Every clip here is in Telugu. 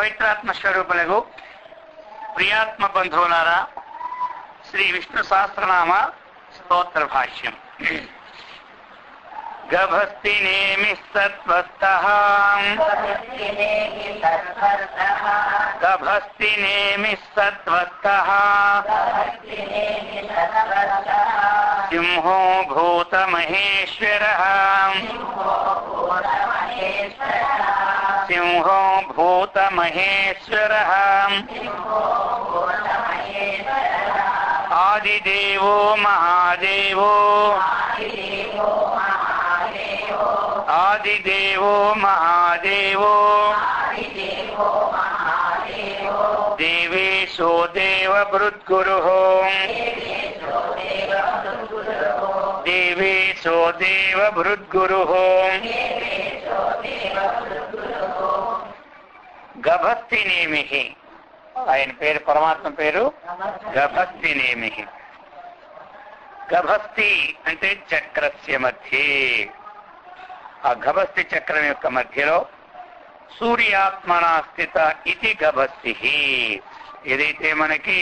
పవిత్రాత్మ స్వరూపులకు ప్రియాత్మ బంధువులారా, శ్రీ విష్ణు సహస్రనామ స్తోత్ర భాష్యం. గభస్తి నేమి సత్వస్తః గభస్తి నేమి సత్వస్తః సింహో భూత మహేశ్వరః సింహో భూత మహేశ్వరః ఆదిదేవో మహాదేవో ఆదిదేవో మహాదేవో దేవేశో దేవభృద్గురుః దేవేశో దేవభృద్గురుః. గభస్తి నేమిః, ఆయన పేరు పరమాత్మ పేరు గభస్తి నేమిః. గభస్తి అంటే చక్రస్య మధ్యే, ఆ గభస్తి చక్రం యొక్క మధ్యలో సూర్యాత్మనా స్థిత ఇది గభస్తి. ఏదైతే మనకి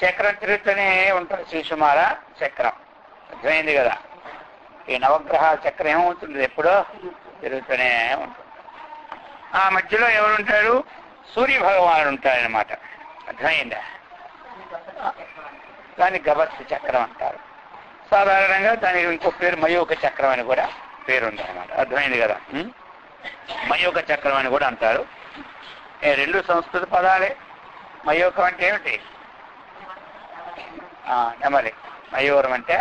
చక్రం తిరుగుతూనే ఉంటుంది, శిశుమాల చక్రం అర్థమైంది కదా. ఈ నవగ్రహాల చక్రం ఏమవుతుంది, ఎప్పుడో తిరుగుతూనే ఉంటుంది. ఆ మధ్యలో ఎవరుంటారు, సూర్య భగవానుడు ఉంటారనమాట. అర్థమైందా? దాన్ని గభస్తి చక్రం అంటారు. సాధారణంగా దానికి ఇంకో పేరు మయూక చక్రం అని కూడా పేరు ఉందన్నమాట. అర్థమైంది కదా. మయూక చక్రం అని కూడా అంటారు. రెండు సంస్కృత పదాలే. మయూకం అంటే ఏమిటి? నెమలి. మయూరం అంటే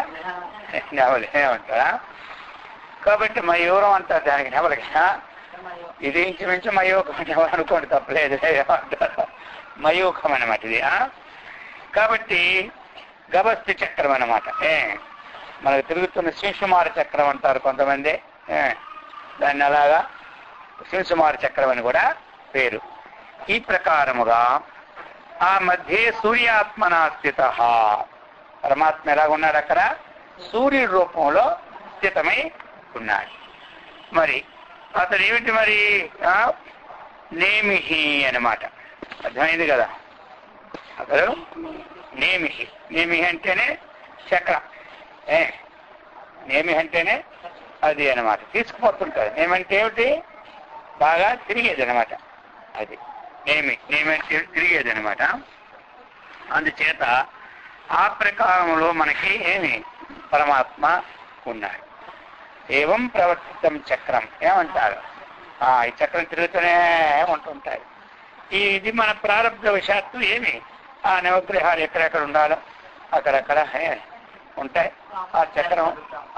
నెమలి ఏమంటారా? కాబట్టి మయూరం అంటారు దానికి, నెమలికి. ఇది ఇంచుమించు మయూకం అనుకోండి, తప్పలేదు. ఏమంటారు? మయూకం అన్నమాట ఇది. కాబట్టి గభస్తి చక్రం అన్నమాట. మనకు తిరుగుతున్న శిశుమార చక్రం అంటారు కొంతమంది. దాన్ని అలాగా శిశుమార చక్రం అని కూడా పేరు. ఈ ప్రకారముగా ఆ మధ్య సూర్యాత్మనా స్థిత, పరమాత్మ ఎలాగున్నాడు అక్కడ? సూర్యుడి రూపంలో స్థితమై ఉన్నాడు. మరి అతడు ఏమిటి మరి? నేమిహి అన్నమాట. అర్థమైంది కదా. అతడు నేమిహి. నేమిహి అంటేనే చక్రం. నేమి అంటేనే అది అనమాట, తీసుకుపోతుంటారు. నేమంటే ఏమిటి? బాగా తిరిగేది అనమాట. అది నేమి. నేమంటే తిరిగేది అనమాట. అందుచేత ఆ ప్రకారంలో మనకి పరమాత్మ ఉన్నాడు. ఏవం ప్రవర్తితం చక్రం ఏమంటారు? ఈ చక్రం తిరుగుతూనే ఉంటుంటారు. ఇది మన ప్రారంభ వశాత్తు ఆ నవగ్రహాలు ఎక్కడెక్కడ ఉండాలో అక్కడక్కడ ఉంటాయి. ఆ చక్రం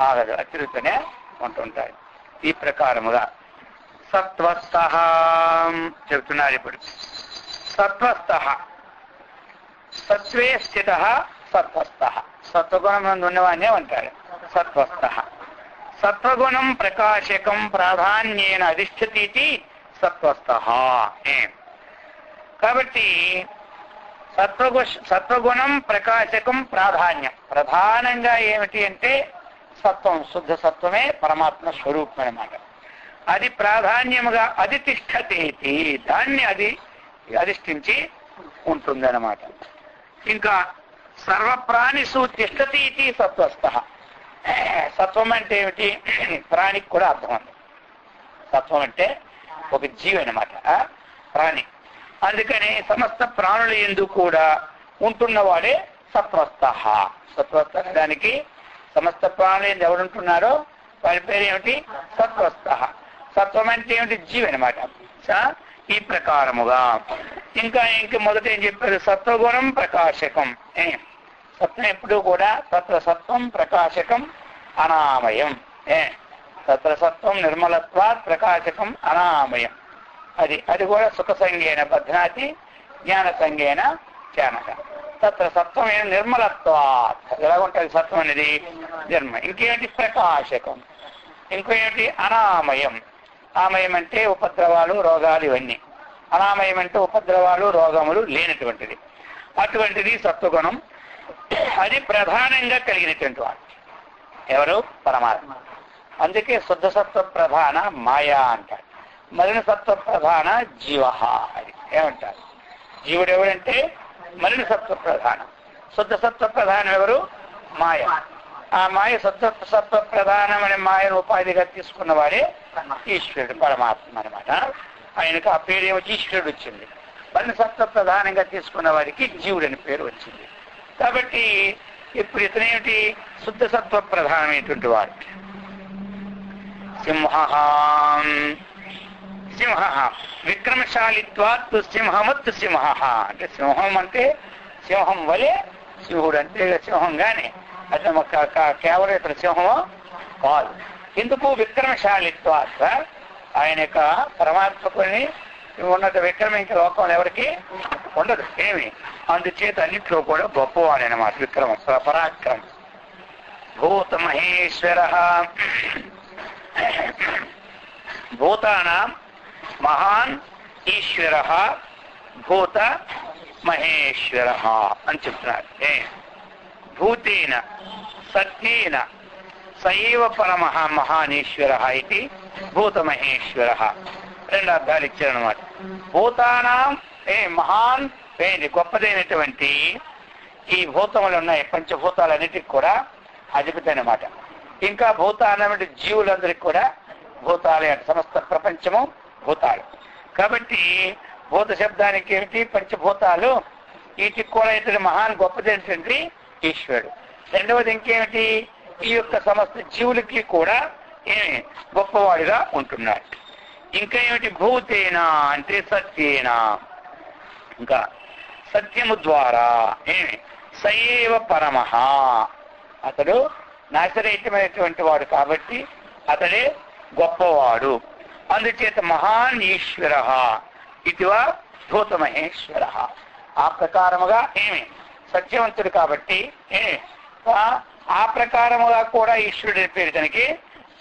ఆగదు, తిరుగుతూనే ఉంటుంటాయి. ఈ ప్రకారముగా సత్వస్థ చెబుతున్నారు ఇప్పుడు. సత్వస్థ, సత్వే స్థిత సత్వస్థ. సత్వగుణం ఉన్నవాన్నే ఉంటాడు సత్వస్థ. సత్వగుణం ప్రకాశకం ప్రాధాన్యేన అధిష్ఠతి సత్వస్థ. కాబట్టి సత్వగుణం ప్రకాశకం ప్రాధాన్యం. ప్రధానంగా ఏమిటి అంటే సత్వం, శుద్ధ సత్వమే పరమాత్మ స్వరూపం అన్నమాట. అది ప్రాధాన్యముగా అధితిష్ఠతేతి, దాన్ని అది అధిష్ఠించి ఉంటుందన్నమాట. ఇంకా సర్వప్రాణిషు తిష్టతి ఇది సత్వస్థ. సత్వం అంటే ఏమిటి? ప్రాణికి కూడా అర్థం ఉంది. సత్వం అంటే ఒక జీవి అన్నమాట, ప్రాణి. అందుకని సమస్త ప్రాణుల యందు కూడా ఉంటున్నవాడే సత్వస్థ. సత్వస్థ దానికి సమస్త ప్రాణులు యందు ఎవడుంటున్నారో వారి పేరు ఏమిటి? సత్వస్థ. సత్వం అంటే ఏమిటి? జీవి అనమాట. ఈ ప్రకారముగా ఇంకా మొదట ఏం చెప్పారు? సత్వగుణం ప్రకాశకం. సత్వం ఎప్పుడు కూడా సత్వం ప్రకాశకం అనామయం. సత్వం నిర్మలత్వాత్ ప్రకాశకం అనామయం. అది కూడా సుఖ సంజ్ఞేన బధ్నాతి, జ్ఞాన సంజ్ఞేన చానక. సత్వం నిర్మలత్వాత్. ఎలాగుంటుంది సత్వం అనేది? జన్మ. ఇంకేంటి? ప్రకాశకం. ఇంకేంటి? అనామయం. ఆమయం అంటే ఉపద్రవాలు, రోగాలు ఇవన్నీ. అనామయం అంటే ఉపద్రవాలు, రోగములు లేనటువంటిది. అటువంటిది సత్వగుణం. అది ప్రధానంగా కలిగినటువంటి వాడు ఎవరు? పరమాత్మ. అందుకే శుద్ధ సత్వ ప్రధాన మాయా అంటారు. మలిన సత్వ ప్రధాన జీవ అది ఏమంటారు. జీవుడు ఎవడంటే మలిన సత్వ ప్రధానం, శుద్ధ సత్వ ప్రధానం ఎవరు? మాయ. ఆ మాయ సత్వ ప్రధానం అనే మాయను ఉపాధిగా తీసుకున్న వాడే ఈశ్వరుడు, పరమాత్మ అనమాట. ఆయనకు ఆ పేరు ఏమో ఈశ్వరుడు వచ్చింది. మలిన సత్వ ప్రధానంగా తీసుకున్న వారికి జీవుడు అని పేరు వచ్చింది. కాబట్టి ఇప్పుడు ఇతనేమిటి? శుద్ధ సత్వ ప్రధానమైనటువంటి వాడు. సింహ సింహ విక్రమశాలిత్వాత్ సింహమత్ సింహ అంటే సింహం అంటే సింహం వలె సింహుడు అంటే సింహంగానే అది కేవలం ఇతర సింహము కాదు. ఎందుకు? విక్రమశాలిత్వాత్ ఆయన యొక్క పరమాత్మకుని ఉన్నత విక్రమం ఇంకా లోకంలో ఎవరికి ఉండదు ఏమి. అందుచేత అన్నింటిలో కూడా గొప్పవాడనమాట విక్రమం, పరాక్రమం. భూత మహేశ్వర భూతానాం మహాన్ ఈశ్వర భూత మహేశ్వర అని చెప్తున్నారు. భూతేన సత్యేన సైవ పరమః మహానీశ్వర ఇది భూత మహేశ్వర. రెండు అర్థాలు ఇచ్చారనమాట. భూతానాం మహాన్ గొప్పదైనటువంటి ఈ భూతములు ఉన్నాయి, పంచభూతాలన్నిటికి కూడా అధిపతి అనమాట. ఇంకా భూతాలన్నటువంటి జీవులందరికీ కూడా భూతాలే అంటే సమస్త ప్రపంచము భూతాలు. కాబట్టి భూత శబ్దానికి ఏమిటి? పంచభూతాలు. వీటికి కూడా ఇతడు మహాన్ గొప్పదైనటువంటి ఈశ్వరుడు. రెండవది ఇంకేమిటి? ఈ యొక్క సమస్త జీవులకి కూడా గొప్పవాడిగా ఉంటున్నాడు. ఇంకా ఏమిటి? భూతేన అంటే సత్యేన, ఇంకా సత్యము ద్వారా సయేవ పరమః అతడు నాశరహితమైనటువంటి వాడు కాబట్టి అతడే గొప్పవాడు. అందుచేత మహాన్ ఈశ్వర ఇటువా భూత మహేశ్వర. ఆ ప్రకారముగా సత్యవంతుడు కాబట్టి ఆ ప్రకారముగా కూడా ఈశ్వరుడి పేరు తనకి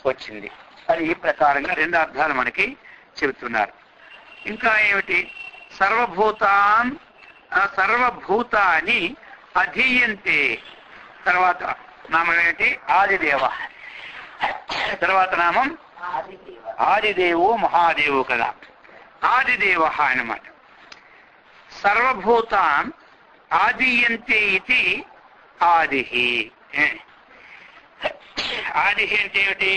వచ్చింది. అది ఈ ప్రకారంగా రెండు అర్థాలు మనకి చెబుతున్నారు. ఇంకా ఏమిటి? సర్వభూతాన్ని అధీయంతే. తర్వాత నామం ఏమిటి? ఆదిదేవ. తర్వాత నామం ఆదిదేవో మహాదేవు కదా. ఆదిదేవ అన్నమాట. సర్వభూతాన్ ఆదీయంతే ఇది ఆది. ఆది అంటే ఏమిటి?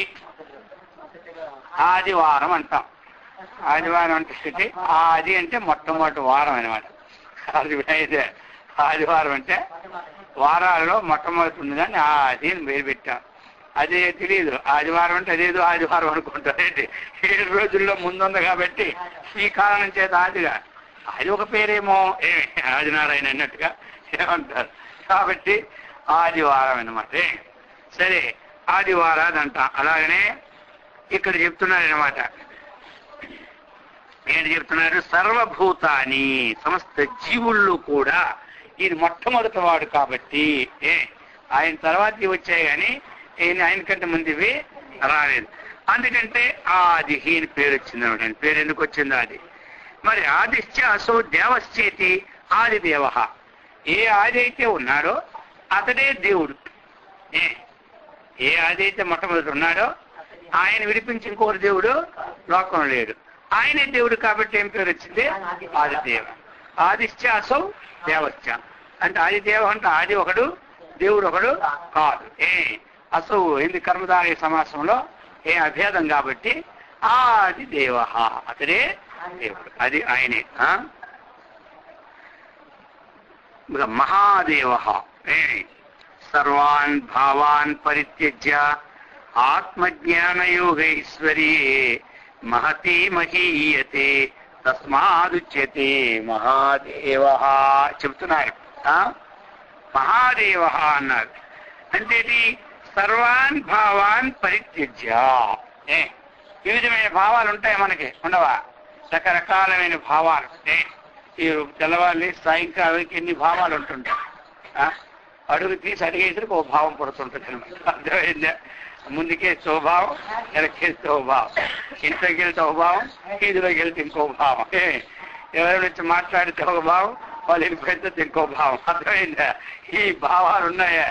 ఆదివారం అంటాం. ఆదివారం అంటే ఆది అంటే మొట్టమొదటి వారం అనమాట. ఆదివారం అంటే వారాల్లో మొట్టమొదటి ఉంది కానీ ఆది అని పేరు పెట్టాం. అదే తెలియదు. ఆదివారం అంటే అదేదో ఆదివారం అనుకుంటారు. 7 రోజుల్లో ముందుంది కాబట్టి ఈ కారణం చేత ఆదిగా అది ఒక పేరేమో ఆదినారాయణ అన్నట్టుగా ఏమంటారు. కాబట్టి ఆదివారం అనమాట. సరే, ఆదివారాది అంటాం. అలాగనే ఇక్కడ చెప్తున్నారనమాట. ఏంటి చెప్తున్నారు? సర్వభూతాన్ని సమస్త జీవుళ్ళు కూడా ఈయన మొట్టమొదటి వాడు కాబట్టి ఆయన తర్వాత వచ్చాయి కానీ ఆయన కంటే ముందు ఇవి రాలేదు. అందుకంటే ఆది అని పేరు వచ్చింది అనమాట. ఆయన పేరు ఎందుకు వచ్చింది? ఆది. మరి ఆదిశ్చ అసో దేవశ్చేతి ఆదిదేవ. ఏ ఆది అయితే ఉన్నాడో అతడే దేవుడు. ఏ ఆది అయితే మొట్టమొదటి ఉన్నాడో ఆయన విడిపించి ఇంకొకటి దేవుడు లోకం లేడు. ఆయనే దేవుడు కాబట్టి ఏం పేరు వచ్చింది? ఆదిదేవ. ఆదిశ్చ అసౌ దేవశ్చ అంటే ఆదిదేవ అంటే ఆది ఒకడు దేవుడు ఒకడు కాదు. అసౌ ఇది కర్మధారయ సమాసంలో అభేదం కాబట్టి ఆదిదేవ అతడే దేవుడు. అది ఆయనే. మహాదేవ సర్వాన్ భావాన్ పరిత్యజ్య ఆత్మజ్ఞానయోగైశ్వర్యే మహతి మహీయతే తస్మాదుచ్యతే మహాదేవ చెబుతున్నారు. మహాదేవ అన్నారు అంటే సర్వాన్ భావాన్ పరిత్యజ్య. వివిధమైన భావాలు ఉంటాయి మనకి, ఉండవా? రకరకాలమైన భావాలు. ఈ తెల్లవాళ్ళని సాయంకాలానికి ఎన్ని భావాలు ఉంటుంటాయి. అడుగు తీసి అడిగేసరికి ఓ భావం పడుతుంటుంది అనమాట. అర్థమైందా? ముందుకే స్వభావం, వెనకేస్తే ఓ భావం, ఇంట్లోకి వెళ్తే ఒక భావం, వీధిలోకి వెళ్తే ఇంకో భావం, ఎవరి నుంచి మాట్లాడితే ఒక భావం, వాళ్ళు వెళ్ళిపోతే ఇంకో భావం. అర్థమైందా? ఈ భావాలు ఉన్నాయా?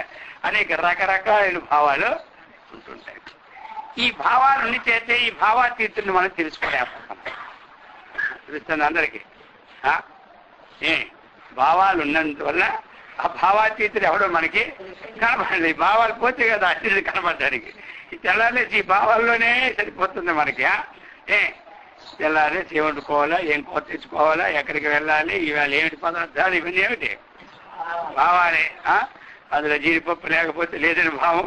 అనేక రకరకాలైన భావాలు ఉంటుంటాయి. ఈ భావాలన్నీ చేస్తే ఈ భావాతీతుల్ని మనం తెలుసుకోలేకపోతున్నాం. తెలుస్తుంది అందరికీ. భావాలు ఉన్నందువల్ల ఆ భావాతీతుడు ఎవడో మనకి కనపడాలి. భావాలు పోతే కదా అతీతుడు కనపడడానికి. తెల్లారేసి ఈ భావాల్లోనే సరిపోతుంది మనకి. తెల్లారేసి ఏం వండుకోవాలా, ఏం కూర తెచ్చుకోవాలా, ఎక్కడికి వెళ్ళాలి, ఇవాళ ఏమిటి పదార్థాలు, ఇవన్నీ ఏమిటి భావాలే. అందులో జీడిపప్పు లేకపోతే లేదని భావం,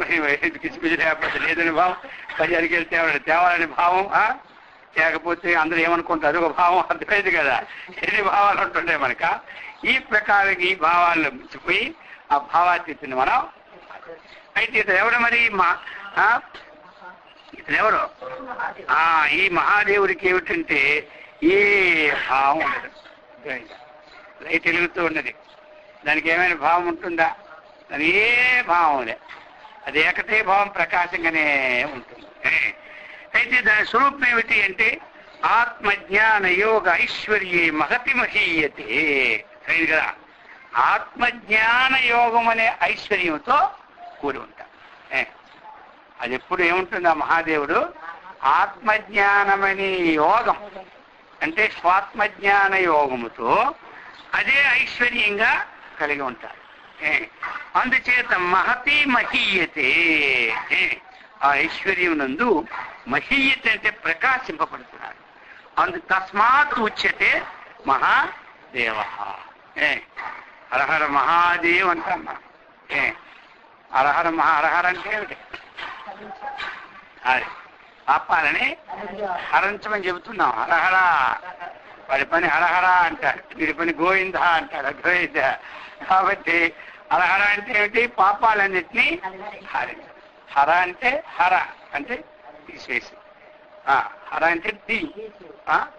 కిసిపిసి లేకపోతే లేదని భావం, బజారుకి వెళ్తే తేవాలని భావం, లేకపోతే అందరూ ఏమనుకుంటారు ఒక భావం. అర్థమైంది కదా, ఎన్ని భావాలు ఉంటుంటాయి మనక. ఈ ప్రకారం ఈ భావాలను మించిపోయి ఆ భావాతీతిని మనం. అయితే ఇతను ఎవడు మరి ఇతను ఎవరు? ఈ మహాదేవుడికి ఏమిటంటే ఏ భావం ఉండదు. లైట్ వెలుగుతూ ఉన్నది, దానికి ఏమైనా భావం ఉంటుందా? దాని ఏ భావం లే, అది ఏకతే భావం ప్రకాశంగానే ఉంటుంది. అయితే దాని స్వరూపం ఏమిటి అంటే ఆత్మజ్ఞాన యోగ ఐశ్వర్యే మహతి మహీయతే. సరైన కదా, ఆత్మజ్ఞాన యోగం అనే ఐశ్వర్యంతో కూడి ఉంటాడు. అది ఎప్పుడు ఏముంటుంది? ఆ మహాదేవుడు ఆత్మజ్ఞానమనే యోగం అంటే స్వాత్మజ్ఞాన యోగముతో అదే ఐశ్వర్యంగా కలిగి ఉంటాడు. అందుచేత మహతి మహీయతే, ఆ ఐశ్వర్యం నందు మహీయత అంటే ప్రకాశింపబడుతున్నాడు. తస్మాత్ ఉచ్యతే మహాదేవ. హరహర మహాదేవ్ అంటాం మనం. హరహర హరహర అంటే ఏమిటి? అది పాపాలని హరించమని చెబుతున్నాం. హరహర, వాడి పని హరహర అంటాడు, వీడి పని గోవింద అంటాడు. అద్వైత. కాబట్టి హరహర అంటే ఏమిటి? పాపాలన్నిటినీ హరించ. హర అంటే హర అంటే తీసివేసి, హర అంటే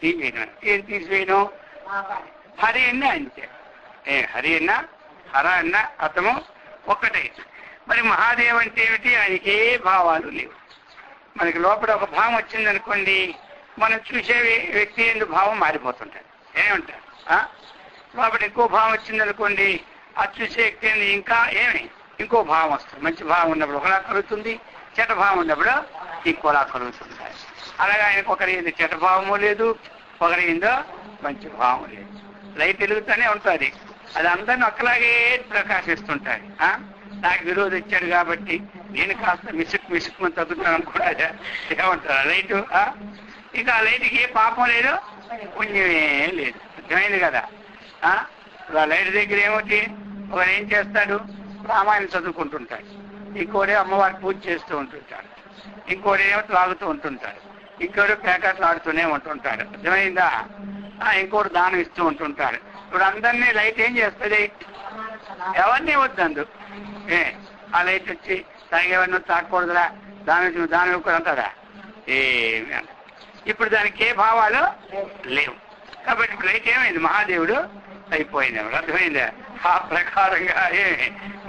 తీవేయను. ఏం తీసివేయను? హరి అన్న అంతే. హరి అన్న హర అన్న అర్థము ఒక్కటే. మరి మహాదేవ్ అంటే ఏమిటి? ఆయనకి ఏ భావాలు లేవు. మనకి లోపల ఒక భావం వచ్చిందనుకోండి, మనం చూసే వ్యక్తి ఎందుకు భావం మారిపోతుంటాడు. ఏమంటారు? లోపల ఎక్కువ భావం వచ్చిందనుకోండి, అది చూసే వ్యక్తి ఇంకా ఇంకో భావం వస్తుంది. మంచి భావం ఉన్నప్పుడు ఒకలా కలుగుతుంది, చెడ్డ భావం ఉన్నప్పుడు ఇంకోలా కలుగుతుంది. అలాగే ఆయనకు ఒకరి చెడ్డ భావము లేదు, ఒకరి మంచి భావం లేదు. లైట్ వెలుగుతూనే ఉంటుంది, అది అందరిని ఒకలాగే ప్రకాశిస్తుంటాయి. నాకు విరోధి ఇచ్చాడు కాబట్టి నేను కాస్త మిసుక్కుని తగ్గుతాను అనుకుంటా. ఏమంటారు? లైటు ఇంకా ఆ లైట్కి ఏ పాపం లేదు, పుణ్యమే లేదు. అర్థమైంది కదా. ఆ లైట్ దగ్గర ఏమిటి? ఒకరు ఏం చేస్తాడు? రామాయణం చదువుకుంటుంటాడు, ఇంకోడే అమ్మవారి పూజ చేస్తూ ఉంటుంటాడు, ఇంకోటి ఏమో తాగుతూ ఉంటుంటాడు, ఇంకోటి ప్యాకెట్లు ఆడుతూనే ఉంటుంటాడు. అర్థమైందా? ఇంకోటి దానం ఇస్తూ ఉంటుంటాడు. ఇప్పుడు అందరినీ లైట్ ఏం చేస్తుంది? ఎవరిని వద్దందు. ఆ లైట్ వచ్చి తాగేవన్నీ తాగకూడదురా, దానం ఇవ్వకూడదు అంటారా? ఏమి అంట. ఇప్పుడు దానికి ఏ భావాలు లేవు. కాబట్టి ఇప్పుడు లైట్ ఏమైంది? మహాదేవుడు అయిపోయింది. అర్థమైందా? ఆ ప్రకారంగా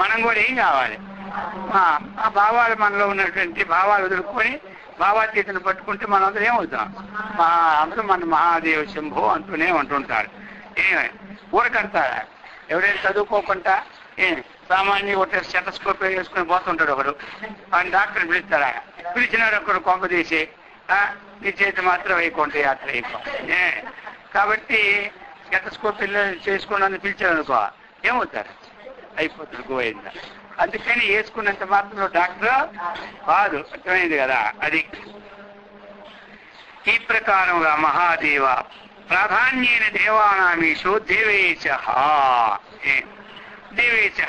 మనం కూడా ఏం కావాలి? ఆ భావాలు మనలో ఉన్నటువంటి భావాలు వదులుకొని భావాతీతను పట్టుకుంటే మనం అందరూ ఏమవుతాం? అందరూ మన మహాదేవ శంభో అంటూనే ఉంటుంటారు. ఊరకంటారా? ఎవరైనా చదువుకోకుండా సామాన్య ఒకటి స్టెటస్కోప్ వేసుకుని పోతుంటాడు ఒకడు. ఆయన డాక్టర్ని పిలుస్తారా? పిలిచినాడు ఒకడు కొంప తీసి నీ చేతి మాత్రం వైకుంఠ యాత్ర అయిపో. కాబట్టి స్టెటస్కోప్ చేసుకున్నాను పిలిచాడు అనుకో, ఏమవుతారు? అయిపోతుంది గోవింద. అందుకని వేసుకున్నంత మాత్రం డాక్టర్ కాదు. అర్థమైంది కదా. అది ఈ ప్రకారంగా మహాదేవ ప్రాధాన్యైన దేవానామీషు దేవేశ. దేవేశ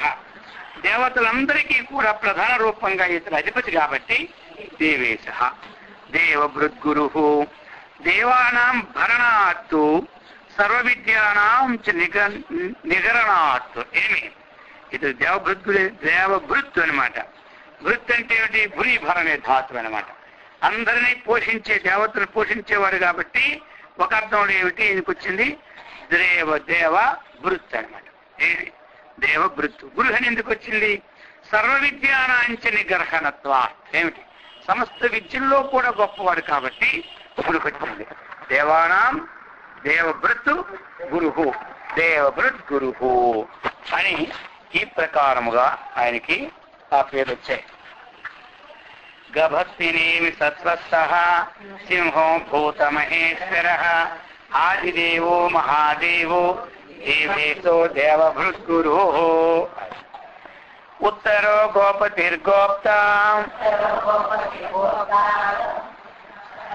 దేవతలందరికీ కూడా ప్రధాన రూపంగా ఇతర అధిపతి కాబట్టి దేవేశ. దేవభృద్గురు దేవానాం భరణాత్తు సర్వ విద్యానాం నిగరణాత్తు. ఇది దేవభృత్తు అనమాట. భృత్ అంటే ఏమిటి? భూరి భరణే ధాతు అనమాట. అందరినీ పోషించే, దేవతలు పోషించేవాడు కాబట్టి ఒక అర్థంలో ఏమిటి ఈయనకు వచ్చింది? దేవ భృత్ అనమాట. దేవభృత్తు. గృహని ఎందుకు వచ్చింది? సర్వ విద్యానాంచ నిగ్రహణత్వ. ఏమిటి? సమస్త విద్యల్లో కూడా గొప్పవాడు కాబట్టి గురుకు వచ్చింది. దేవానాం దేవభృత్తు గురుహు, దేవభృత్ గురుహు అని ఈ ప్రకారముగా ఆయనకి ఆ పేరు వచ్చాయి. గభక్తినేమి సత్వస్థ సింహో భూత మహేశ్వర ఆదిదేవో మహాదేవో దేవేశో దేవభృద్గురు. ఉత్తరో గోపతిర్గోప్త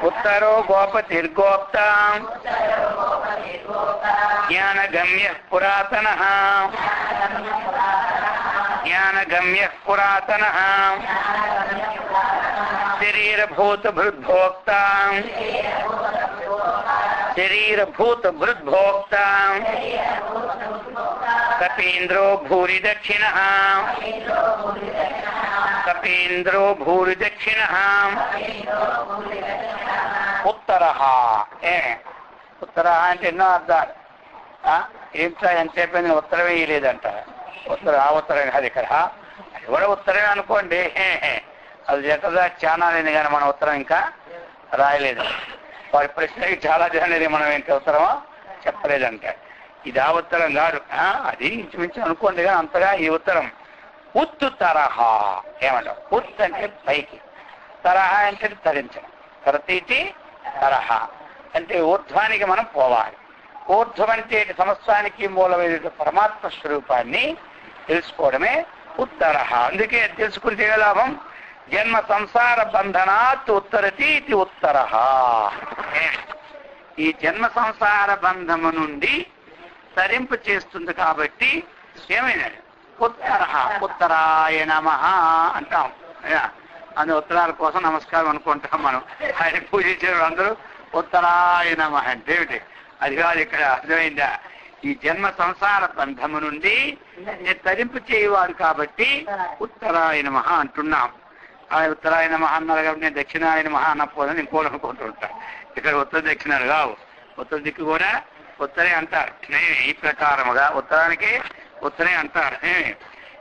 ఉత్తరో గోపతిర్గోప్త జ్ఞానగమ్య పురాతన జ్ఞానగమ్య పురాతన శరీరభూతభృద్భోక్త శరీరభూతభృద్భోక్త కపీంద్రో భూరి దక్షిణ కపీంద్రో భూరి దక్షిణ ఉత్తర. ఉత్తర అంటే ఎన్నో అర్థాలు. ఏంటో ఎంతసేపు ఉత్తరం వేయలేదంట. ఉత్తరం ఆ ఉత్తరం కాదు ఇక్కడ. అది కూడా ఉత్తరమే అనుకోండి. అది ఎక్కడ చానాలని కానీ మన ఉత్తరం ఇంకా రాయలేదు. వారి ప్రశ్నకి చాలా జానేది మనం ఇంకా ఉత్తరమా చెప్పలేదంట. ఇది ఆ ఉత్తరం కాదు. అది ఇంచుమించు అనుకోండి కానీ అంతగా ఈ ఉత్తరం. ఉత్తు తరహా ఏమంటాం? ఉత్ అంటే పైకి, తరహా అంటే తరించడం. తరతీతి తరహా అంటే ఊర్ధ్వానికి మనం పోవాలి. ఊర్ధ్వం అంటే సమస్తానికి మూలమైన పరమాత్మ స్వరూపాన్ని తెలుసుకోవడమే ఉత్తరహ. అందుకే తెలుసుకుంటే లాభం. జన్మ సంసార బంధనాత్ ఉత్తరతి ఇది ఉత్తరహ. ఈ జన్మ సంసార బంధము నుండి తరింపు చేస్తుంది కాబట్టి ఏమైనది ఉత్తరహ. ఉత్తరాయ నమః అంటాం. అని ఉత్తరాల కోసం నమస్కారం అనుకుంటాం మనం. ఆయన పూజించే అందరూ ఉత్తరాయ నమః అంటే ఏమిటి? అది కాదు ఇక్కడ. అర్థమైందా? ఈ జన్మ సంసార బంధము నుండి తరింపు చేయవాడు కాబట్టి ఉత్తరాయ నమః అంటున్నాం. ఆయన ఉత్తరాయ నమః అన్నారు కాబట్టి నేను దక్షిణాయ నమః అన్నపోదని ఇంకోటి అనుకుంటుంటా. ఇక్కడ ఉత్తర దక్షిణాలు కావు. ఉత్తర దిక్కు కూడా ఉత్తరే అంటారు. ఈ ప్రకారముగా ఉత్తరానికి ఉత్తరే అంటారు.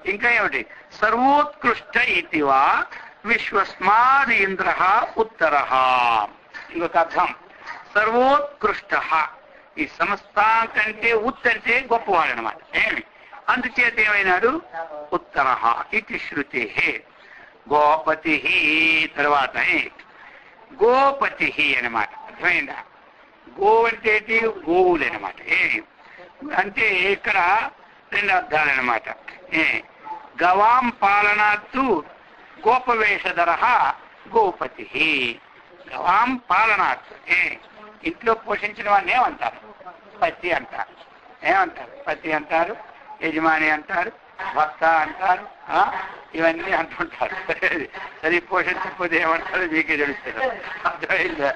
ఇంకా ఏమిటి? సర్వోత్కృష్ట ఇతివా విశ్వస్మాదీంద్ర ఉత్తర. ఇంకొక అర్థం సర్వోత్కృష్ట. ఈ సమస్తం కంటే ఉత్ అంటే గొప్పవాడు అనమాట. అందుచేత ఏమైనాడు ఉత్తర ఇది శృతి. గోపతి తర్వాత గోపతి అనమాట. అర్థమైందా? గో అంటే గోవులు అనమాట. అంటే ఇక్కడ రెండు అర్థాలు అనమాట. గవాం పాలనాత్తు గోపవేషధర గోపతి. గవాం పాలనాత్తు ఇంట్లో పోషించిన వాడిని ఏమంటారు? పతి అంటారు. ఏమంటారు? పతి అంటారు, యజమాని అంటారు, భర్త అంటారు. ఇవన్నీ అంటుంటారు. సరి పోషించకపోతే ఏమంటారు మీకే తెలుస్తారు. అర్థమైందా?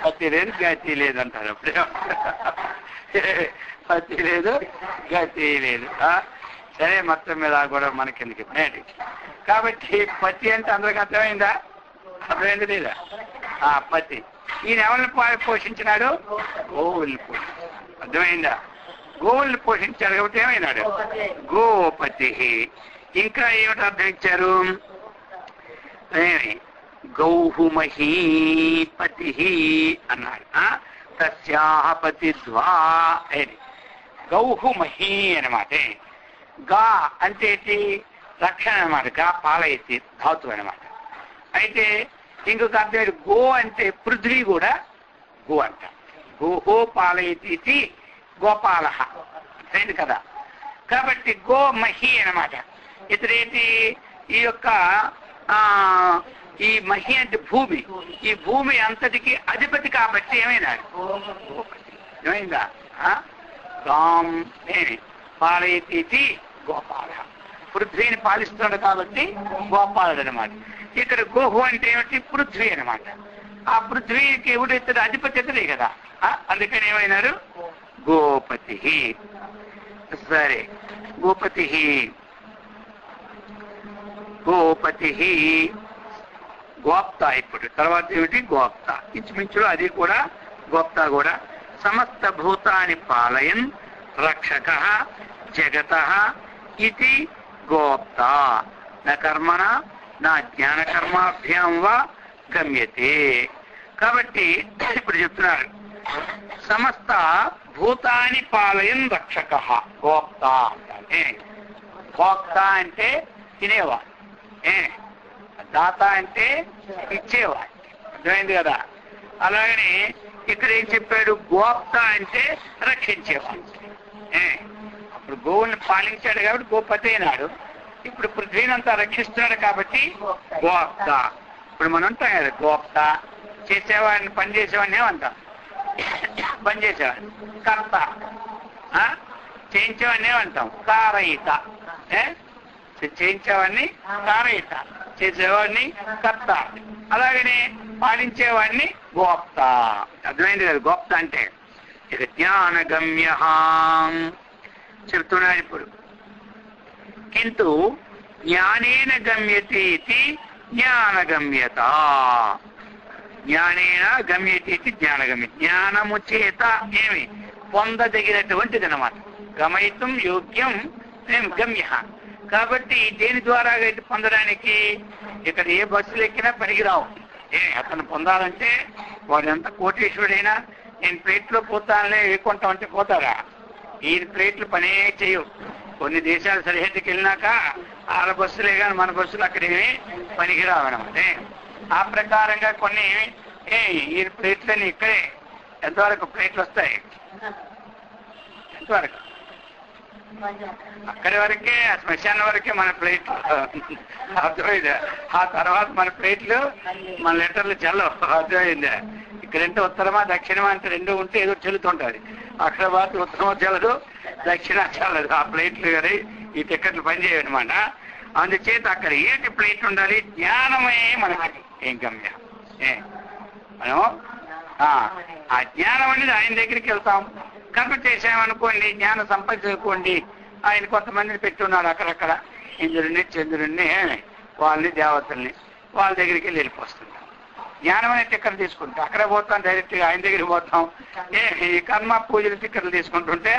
పతి లేదు గతి లేదంటారు. అప్పుడే పతి లేదు గతి లేదు. సరే మొత్తం మీద కూడా మనకెందుకు. కాబట్టి పతి అంటే అందరికి అర్థమైందా? అర్థమైంది లేదా? పతి. ఈయన ఎవరిని పోషించినాడు? గోవుల్ని పోషించాడు. అర్థమైందా? గోవుల్ని పోషించాడు కాబట్టి ఏమైనాడు గోపతి. ఇంకా ఏమిటి అర్థం ఇచ్చారు? గౌహు మహీపతి అన్నాడు. తస్యాహ పతిద్వా. గౌహు మహీ అనమాట. గా అంటే రక్షణ అనమాట. గా పాలయతి ధాతు అనమాట. అయితే ఇంకొక అర్థం గో అంటే పృథ్వీ కూడా గో అంట. గోహో పాలయతి గోపాల అయింది కదా. కాబట్టి గో మహి అనమాట. ఇతరేంటి? ఈ యొక్క ఈ మహి అంటే భూమి. ఈ భూమి అంతటికి అధిపతి కాబట్టి ఏమైనాడు? ఏమైందా? గాం పాలయతి గోపాల. పృథ్వీని పాలిస్తున్నాడు కాబట్టి గోపాలుడు అనమాట. ఇక్కడ గోహు అంటే ఏమిటి? పృథ్వీ అనమాట. ఆ పృథ్వీకి ఎవడైతే అధిపతి ఎదురే కదా. అందుకని ఏమైనారు గోపతి. సరే గోపతి. గోపతి గోప్త. ఇప్పుడు తర్వాత ఏమిటి? గోప్త. ఇంచుమించులో అది కూడా గోప్త కూడా. సమస్త భూతాన్ని పాలయన్ రక్షక జగత ఇది గోప్త. నా కర్మణ నా జ్ఞానకర్మాభ్యాం వా గమ్యతే. కాబట్టి ఇప్పుడు చెప్తున్నారు సమస్త భూతాన్ని పాలయన్ రక్షక గోప్త అంటే. భోక్త అంటే తినేవాడు, దాత అంటే ఇచ్చేవాడు. అర్థమైంది కదా. అలాగని ఇక్కడ ఏం చెప్పాడు? గోప్త అంటే రక్షించేవాడు. అప్పుడు గోవుల్ని పాలించాడు కాబట్టి గోపతి అయినాడు. ఇప్పుడు పృథ్వీనంతా రక్షిస్తున్నాడు కాబట్టి గోప్త. ఇప్పుడు మనం అంటాం కదా గోప్త, చేసేవాడిని పని చేసేవాడిని ఏమంటాం? పని చేసేవాడిని. కర్త, చేయించేవాడిని ఏమంటాం? కారయిత. చేయించేవాడిని కారయిత, చేసేవాడిని కర్త. అలాగనే పాలించేవాడిని గోప్త. అర్థమైంది కదా గోప్త అంటే? ఇక జ్ఞానగమ్య చెప్తున్నాడు ఇప్పుడు. కింటు జ్ఞానేన గమ్యతే ఇది జ్ఞానగమ్యత. జ్ఞానేన గమ్యతే ఇది జ్ఞానగమ్య. జ్ఞానము చేత ఏమి పొందదగినటువంటిది అన్నమాట. గమయితం యోగ్యం గమ్య. కాబట్టి దేని ద్వారా అయితే పొందడానికి? ఇక్కడ ఏ బస్సులు ఎక్కినా పనికిరావు. అతను పొందాలంటే వాడు ఎంత కోటీశ్వరుడైనా నేను ప్లేట్లో పోతానులే వేసుకుంటాం అంటే పోతారా? ఈ ప్లేట్లు పనే చేయవు. కొన్ని దేశాలు సరిహద్దుకి వెళ్ళినాక వాళ్ళ బస్సులే కానీ మన బస్సులు అక్కడేమి పనికిరావు అనమాట. ఆ ప్రకారంగా కొన్ని ఈ ప్లేట్లని ఇక్కడే ఎంతవరకు ప్లేట్లు వస్తాయి? ఎంతవరకు? అక్కడి వరకే, శ్మశానం వరకే మన ప్లేట్లు. అర్థమైందా? ఆ తర్వాత మన ప్లేట్లు మన లెటర్లు చల్లవు. అర్థమైందా? ఇక్కడంటే ఉత్తరమా దక్షిణమా అంటే రెండు ఉంటే ఏదో చెల్లుతుంటుంది. అక్కడ మాత్రం ఉత్తరమా చల్లదు, దక్షిణ చల్లదు. ఆ ప్లేట్లు కానీ ఈ టికెట్లు పనిచేయనమాట. అందుచేత అక్కడ ఏంటి ప్లేట్ ఉండాలి? జ్ఞానమే మనకి ఏం గమ్యం. మనం ఆ జ్ఞానం అనేది ఆయన దగ్గరికి వెళ్తాం. కర్మ చేసామనుకోండి, జ్ఞానం సంపాదించుకోండి. ఆయన కొంతమందిని పెట్టున్నాడు అక్కడక్కడ, ఇంద్రుడిని చంద్రుడిని వాళ్ళని దేవతల్ని, వాళ్ళ దగ్గరికి వెళ్ళి వెళ్ళిపోస్తుంటాం. జ్ఞానం అనే టిక్కలు తీసుకుంటాం, అక్కడ పోతాం, డైరెక్ట్గా ఆయన దగ్గరికి పోతాం. ఈ కర్మ పూజలు టిక్కలు తీసుకుంటుంటే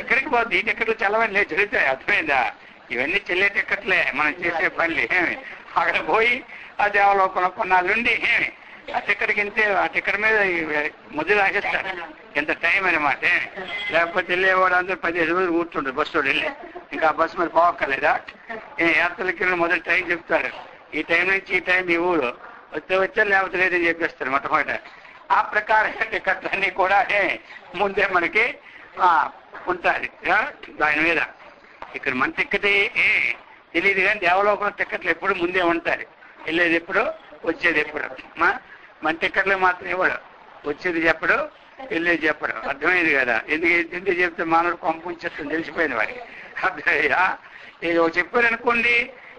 ఇక్కడికి పోతుంది. ఈ టిక్కట్లు చల్లవని లేదు చెల్లుతాయి. అర్థమైందా? ఇవన్నీ చెల్లే టిక్కట్లే మనం చేసే పనులు. అక్కడ పోయి ఆ దేవలోకంలో కొన్నాళ్ళుండి ఆ టికెట్ కింటే ఆ టికెట్ మీద ముద్దు రాసేస్తాడు. ఎంత టైం అనమాట. లేకపోతే వెళ్ళేవాడు అందరూ 15 రోజులు కూర్చుంటారు బస్సు వెళ్ళి. ఇంకా ఆ బస్సు మీద పోవక్కర్లేదా? యాత్రలకి మొదటి టైం చెప్తారు. ఈ టైం నుంచి ఈ టైం ఈ ఊరు వచ్చారు, లేకపోతే లేదని చెప్పేస్తారు మొట్టమొదట. ఆ ప్రకారంగా టికెట్లన్నీ కూడా ముందే మనకి ఉంటుంది దాని మీద. ఇక్కడ మన టికెట్ తెలియదు కానీ దేవలోకంలో టికెట్లు ఎప్పుడు ముందే ఉంటారు. వెళ్ళేది ఎప్పుడు, వచ్చేది ఎప్పుడు. మన టికెట్లు మాత్రం ఇవ్వడు, వచ్చేది చెప్పడు, వెళ్ళేది చెప్పడు. అర్థమైంది కదా? ఎందుకు చెప్తే మానవుడు పంపించేస్తుంది తెలిసిపోయింది వాడికి. అర్థమయ్యా? ఏదో చెప్పారు అనుకోండి,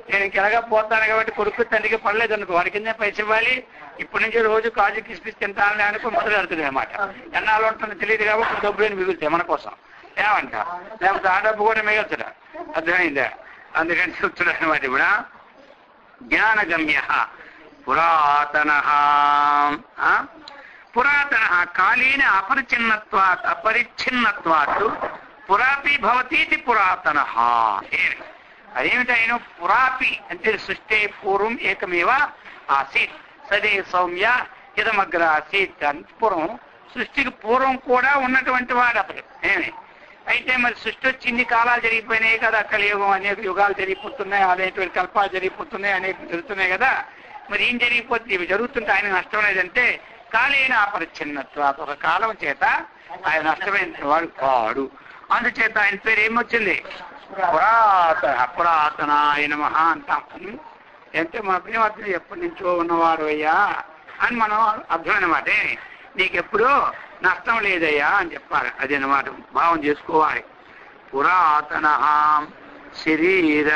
నేను ఇంకెలాగా పోతాను కాబట్టి కొడుకు తండ్రికి పడలేదు అనుకో, వాడి కింద పైసలు ఇవ్వాలి. ఇప్పటి నుంచి రోజు కాజు కిస్మిస్ తింటానని అనుకో మొదలు పెడుతుంది అనమాట. ఎన్నాళ్ళు ఉంటుందో తెలియదు కాబట్టి డబ్బులు మిగులుతాయి మన కోసం. ఏమంట? లేకపోతే ఆ డబ్బు కూడా మిగులుతుడా. అర్థమైందా? అందుకని చెప్తున్నాడు అనమాట. ఇప్పుడు జ్ఞానగమ్య పురాతన పురాతన కాలీన అపరిచ్ఛిన్నత్వాత్ పురాపి భవతీతి పురాతన. అదేమిటి? ఆయన పురాపి అంటే సృష్టి పూర్వం ఏకమేవ ఆసీత్ సదే సౌమ్య ఇదమగ్ర ఆసీత్. పూర్వం సృష్టికి పూర్వం కూడా ఉన్నటువంటి వాడు అతడు. అయితే మరి సృష్టి వచ్చి ఇన్ని కాలాలు జరిగిపోయినాయి కదా, కలియుగం అనేక యుగాలు జరిగిపోతున్నాయి, అనేటువంటి కల్పాలు జరిగిపోతున్నాయి, అనేక జరుగుతున్నాయి కదా. మరి ఏం జరిగిపోతే ఇవి జరుగుతుంటే ఆయన నష్టం లేదంటే కాలేన అపరిచ్ఛిన్నత్వ, ఒక కాలం చేత ఆయన నష్టమైన వాడు కాడు. అందుచేత ఆయన పేరు ఏమొచ్చింది? పురాతన ఆయన మహా అంటాం. అంటే మన ప్రియమర్తులు ఎప్పటి నుంచో ఉన్నవాడు అయ్యా అని మనం అర్థం అన్నమాట. నీకెప్పుడు నష్టం లేదయ్యా అని చెప్పాలి. అదనమాట భావం చేసుకోవాలి. పురాతన శరీర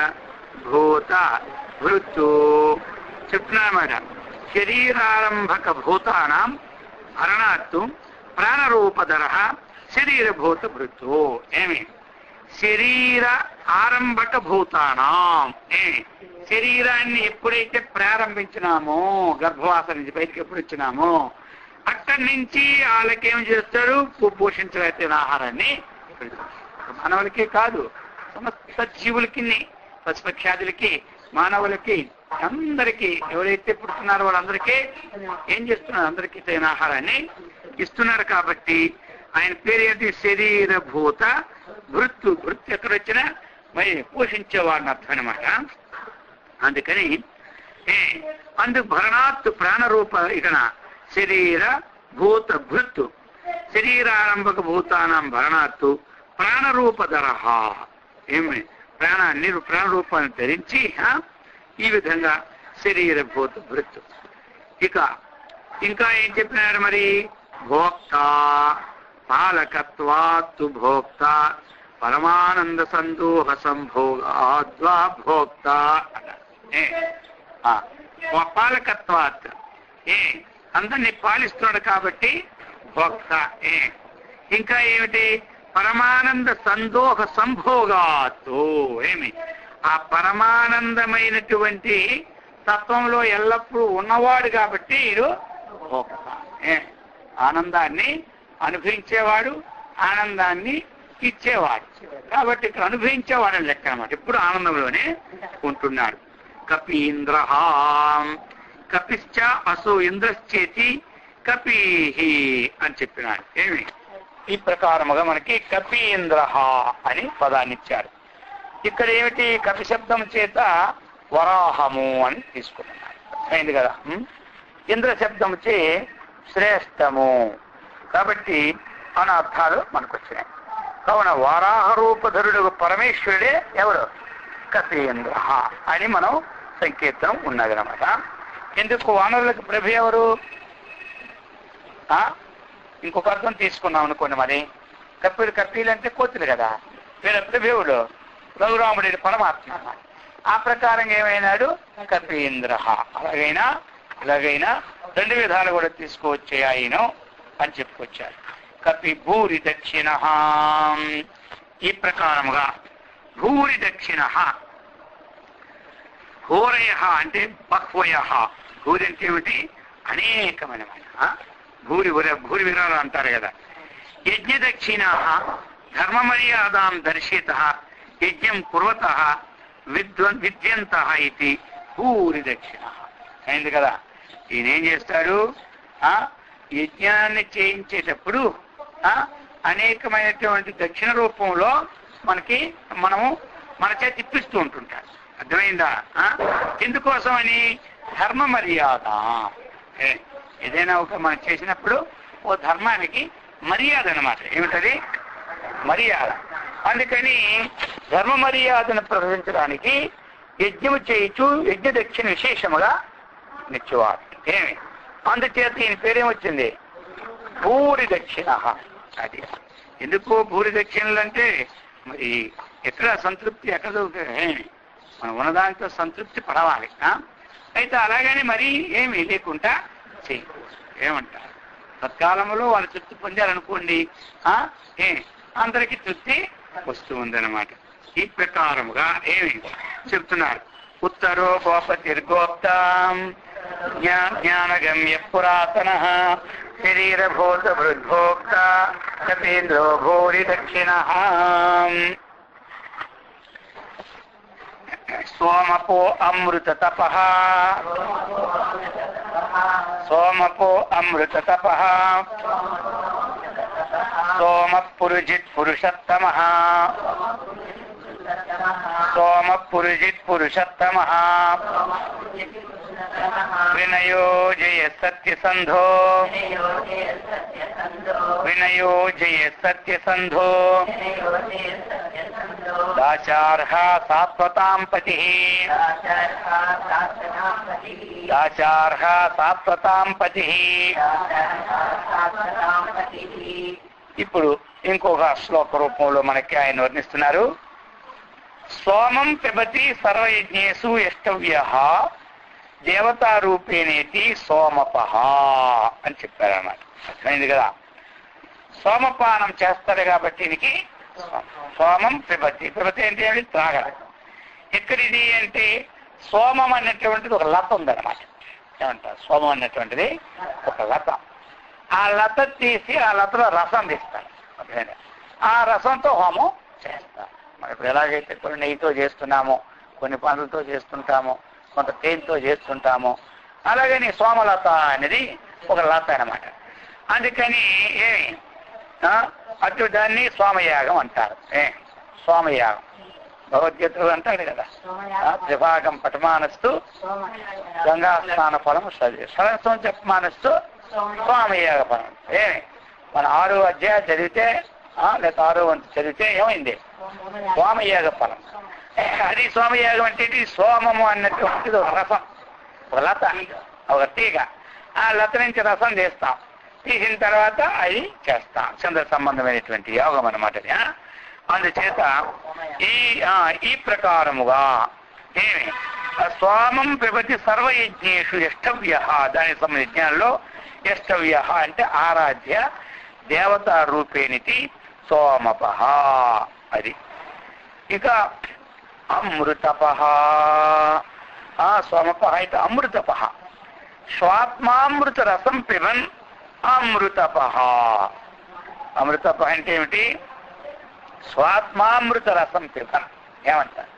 భూత భృత్తు చెప్తున్నారన్నమాట. శరీరారంభక భూతానాం హరణాత్తు ప్రాణరూపధర శరీరభూత భృత్తు. ఏమి? శరీర ఆరంభక భూతానాం. శరీరాన్ని ఎప్పుడైతే ప్రారంభించినామో, గర్భవాస నుంచి బయటకు ఎప్పుడు వచ్చినామో అక్కడి నుంచి వాళ్ళకేం చేస్తారు? పోషించగలిగిన ఆహారాన్ని మానవులకే కాదు సమస్త జీవులకి, పశుపక్షాదులకి, మానవులకి, అందరికీ ఎవరైతే పుడుతున్నారో వాళ్ళందరికీ ఏం చేస్తున్నారు? అందరికీ తగిన ఆహారాన్ని ఇస్తున్నారు. కాబట్టి ఆయన పేరు ఏంటి? శరీరభూత భృత్తు. భృత్తు ఎక్కడ వచ్చినా మరి పోషించేవాడిని అర్థం అనమాట. అందుకని అందుకు భరణాత్తు ప్రాణరూప ఇకన శరీర భూత భృత్తు శరీరారంభక భూతానం భరణాత్తు ప్రాణరూపధర. ఏమి ప్రాణరూపాన్ని ధరించి ఈ విధంగా శరీరభూత భృత్తు. ఇంకా ఏం చెప్పినారు మరి? భోక్త పాలకత్వాత్తు భోక్త పరమానంద సందోహ సంభోగాద్వా భోక్త. పాలకత్వాత్ అందరినీ పాలిస్తున్నాడు కాబట్టి భోక్త. ఇంకా ఏమిటి? పరమానంద సందోహ సంభోగాత్తు. ఏమి? ఆ పరమానందమైనటువంటి తత్వంలో ఎల్లప్పుడూ ఉన్నవాడు కాబట్టి వీడు భోక్త. ఆనందాన్ని అనుభవించేవాడు, ఆనందాన్ని ఇచ్చేవాడు కాబట్టి ఇక్కడ అనుభవించేవాడు లెక్క అన్నమాట. ఇప్పుడు ఆనందంలోనే ఉంటున్నాడు. కపీంద్ర కపిశ్చ అసో ఇంద్రశ్చేతి కపీహి అని చెప్పినాడు. ఏమి? ఈ ప్రకారముగా మనకి కపీంద్ర అని పదాన్ని ఇచ్చారు. ఇక్కడ ఏమిటి? కపి శబ్దం చేత వరాహము అని తీసుకుంటున్నారు. అయింది కదా. ఇంద్ర శబ్దం చే శ్రేష్టము కాబట్టి అన్న అర్థాలు మనకు వచ్చినాయి. కావున వరాహ రూపధరుడు పరమేశ్వరుడే ఎవరు? కపీంద్ర అని మనం సంకీర్తనం ఉన్నదనమాట. ఎందుకు? వానరులకు ప్రభు ఎవరు? ఇంకొక అర్థం తీసుకున్నాం అనుకోండి. మరి కపీలు అంటే కోతులు కదా, వీళ్ళ ప్రభువుడు రఘురాముడి పరమాత్మ. ఆ ప్రకారంగా ఏమైనాడు? కపీంద్ర. అలాగైనా రెండు విధాలు కూడా తీసుకువచ్చే ఆయన అని చెప్పుకొచ్చారు. కపి భూరి దక్షిణ. ఈ ప్రకారముగా భూరి దక్షిణ. హోరయ అంటే బహ్వయ. భూరి అంటే ఏమిటి? అనేకమైన. భూరి విరాలు అంటారు కదా. యజ్ఞ దక్షిణ ధర్మ మర్యాదాం దర్శిత యజ్ఞం కుర్వత విద్యంత ఇది భూరి దక్షిణ. అయింది కదా. ఈయన ఏం చేస్తాడు? యజ్ఞాన్ని చేయించేటప్పుడు అనేకమైనటువంటి దక్షిణ రూపంలో మనము మన చేతి ఇప్పిస్తూ ఉంటుంటారు. అర్థమైందా? ఎందుకోసమని? ధర్మ మర్యాద. ఏదైనా ఒక మనం చేసినప్పుడు ఓ ధర్మానికి మర్యాద అన్నమాట. ఏమిటది? మర్యాద. అందుకని ధర్మ మర్యాదను ప్రదర్శించడానికి యజ్ఞము చేయించు యజ్ఞ దక్షిణ విశేషముగా నిత్యవాడు. ఏమి? అందుచేత ఈయన పేరేమొచ్చింది? భూరి దక్షిణ. అది ఎందుకు భూరి దక్షిణలు అంటే మరి ఎక్కడ సంతృప్తి ఎక్కడ మనం ఉన్నదానితో సంతృప్తి పడవాలి. అయితే అలాగని మరీ ఏమి లేకుండా చెయ్యి. ఏమంటారు? తత్కాలంలో వాళ్ళు తృప్తి పొందారనుకోండి, అందరికీ తృప్తి వస్తూ ఉందన్నమాట. ఈ ప్రకారముగా ఏమి చెప్తున్నారు? ఉత్తరో గోపతిర్గోప్త జ్ఞానగమ్య పురాతన శరీరభూత భృద్భోక్త కపీంద్రో భూరి దక్షిణ. సోమపో అమృత తపః సోమపో అమృత తపః సోమ పురుజిత్ పురుషోత్తమః సోమ పురుజిత్ పురుషోత్తమః వినయో జయ సత్యసంధో వినయో జయ సత్యసంధో దాచార్హ సాత్వతాం పతిః దాచార్హ సాత్వతాం పతిః. ఇప్పుడు ఇంకొక శ్లోక రూపంలో మనకి ఆయన వర్ణిస్తున్నారు. సోమం పిబతి సర్వయజ్ఞేషు యష్టవ్యః దేవతారూపేణేతి సోమపః అని చెప్పారన్నమాట. అర్థమైంది కదా. సోమపానం చేస్తారు కాబట్టి దీనికి సోమం పిబతి. పిబతి అంటే ఏమిటి? త్రాగడం. ఎక్కడిది అంటే సోమం అన్నటువంటిది ఒక లత ఉందన్నమాట. ఏమంటారు? సోమం అన్నటువంటిది ఒక లత. ఆ లత తీసి ఆ లతలో రసం తీస్తారు. ఆ రసంతో హోమం చేస్తారు. మనం ఇప్పుడు ఎలాగైతే కొన్ని నెయ్యితో చేస్తున్నామో, కొన్ని పండ్లతో చేస్తుంటామో, కొంత తేనెతో చేస్తుంటామో, అలాగని సోమలత అనేది ఒక లత అన్నమాట. అందుకని అటు దాన్ని సోమయాగం అంటారు. సోమయాగం భగవద్గీతలు అంటాడు కదా, త్రిభాగం పటమానస్తు గంగా స్నాన ఫలము సరస్వం చెప్పమానస్తు స్వామయాగ ఫలం. ఏమి మన 6వ అధ్యాయం చదివితే లేక 6వ వంతు చదివితే ఏమైంది? సోమయాగ ఫలం. అది సోమయాగం అంటే సోమము అన్నటువంటిది ఒక రసం, ఒక లత, ఒక తీగ. ఆ లత నుంచి రసం తీస్తాం, తీసిన తర్వాత అది చేస్తాం. చంద్ర సంబంధమైనటువంటి యోగం అన్నమాట. అందుచేత ఈ ప్రకారముగా ఏమి స్వామం పిబతి సర్వయజ్ఞేషు యష్టవ్య, దానికి సంబంధించిన యజ్ఞాల్లో యష్టవ్య అంటే ఆరాధ్య దేవతా రూపేణితి సోమపః. అది ఇక అమృతపః. సోమపః అయితే అమృతపః. స్వాత్మామృత రసం పిబన్ అమృతపః. అమృతపః అంటే ఏమిటి? స్వాత్మామృత రసం పిబన్. ఏమంటారు?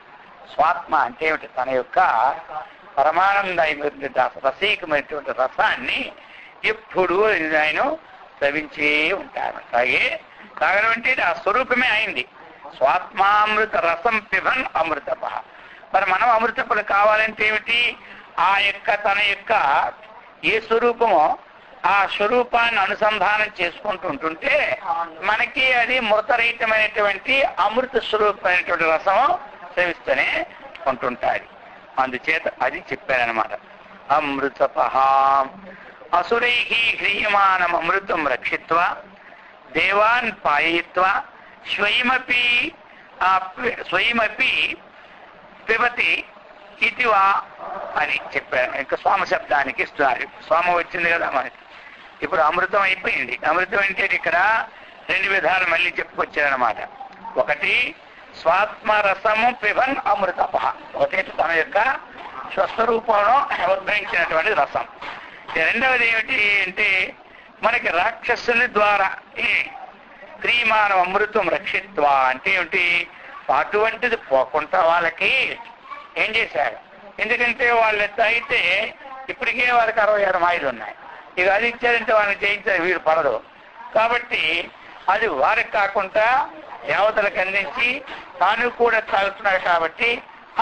స్వాత్మ అంటే ఏమిటి? తన యొక్క పరమానంద రసీకమైనటువంటి రసాన్ని ఎప్పుడు ఆయన శ్రవించే ఉంటారు. తాగడం అంటే ఆ స్వరూపమే అయింది. స్వాత్మామృత రసం పిబన్ అమృతపః. మరి మనం అమృతపలు కావాలంటే ఏమిటి? ఆ యొక్క తన యొక్క ఏ స్వరూపమో ఆ స్వరూపాన్ని అనుసంధానం చేసుకుంటుంటుంటే మనకి అది మృతరహితమైనటువంటి అమృత స్వరూపమైనటువంటి రసము సేవిస్తూనే ఉంటుంటాయి. అందుచేత అది చెప్పారనమాట. అమృతపః అసురైః హ్రీయమానం అమృతం రక్షిత్వా దేవాన్ పాయయిత్వా స్వయమపి పిబతి ఇతివా అని చెప్పారు. ఇంకా స్వామ శబ్దానికి ఇస్తున్నారు. స్వామ వచ్చింది కదా మనకి. ఇప్పుడు అమృతం అయిపోయింది. అమృతం అంటే ఇక్కడ 2 విధాలు మళ్ళీ చెప్పుకొచ్చారనమాట. ఒకటి స్వాత్మరసము పిబన్ అమృతపః. ఒకటి తన యొక్క స్వస్వరూపంలో ఉద్భవించినటువంటి రసం. రెండవది ఏమిటి అంటే మనకి రాక్షసుల ద్వారా క్రీమానం అమృతం రక్షిత్వా అంటే ఏమిటి? అటువంటిది పోకుండా వాళ్ళకి ఏం చేశారు? ఎందుకంటే వాళ్ళు అయితే ఇప్పటికే వాళ్ళకి 66 మాయలు ఉన్నాయి. ఇక అది ఇచ్చారంటే వాళ్ళని జయించారు, వీరు పడదు. కాబట్టి అది వారికి కాకుండా దేవతలకు అందించి తాను కూడా తాగుతున్నాడు. కాబట్టి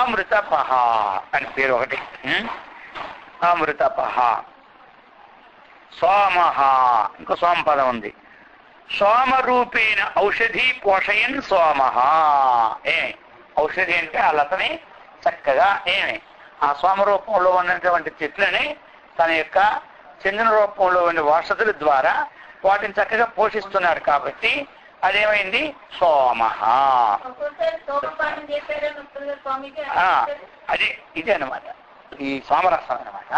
అమృతపః అని పేరు ఒకటి. అమృతపః. సోమః ఇంకో సోమ పదం ఉంది. సోమరూపేణ ఔషధి పోషయన్ సోమః. ఔషధి అంటే ఆ లతని చక్కగా ఆ సోమ రూపంలో ఉన్నటువంటి చెట్లని తన యొక్క చంద్ర రూపంలో ఉన్న ఔషధుల ద్వారా వాటిని చక్కగా పోషిస్తున్నాడు. కాబట్టి అదేమైంది? సోమః. అదే ఇదే అనమాట ఈ సోమరసం అనమాట.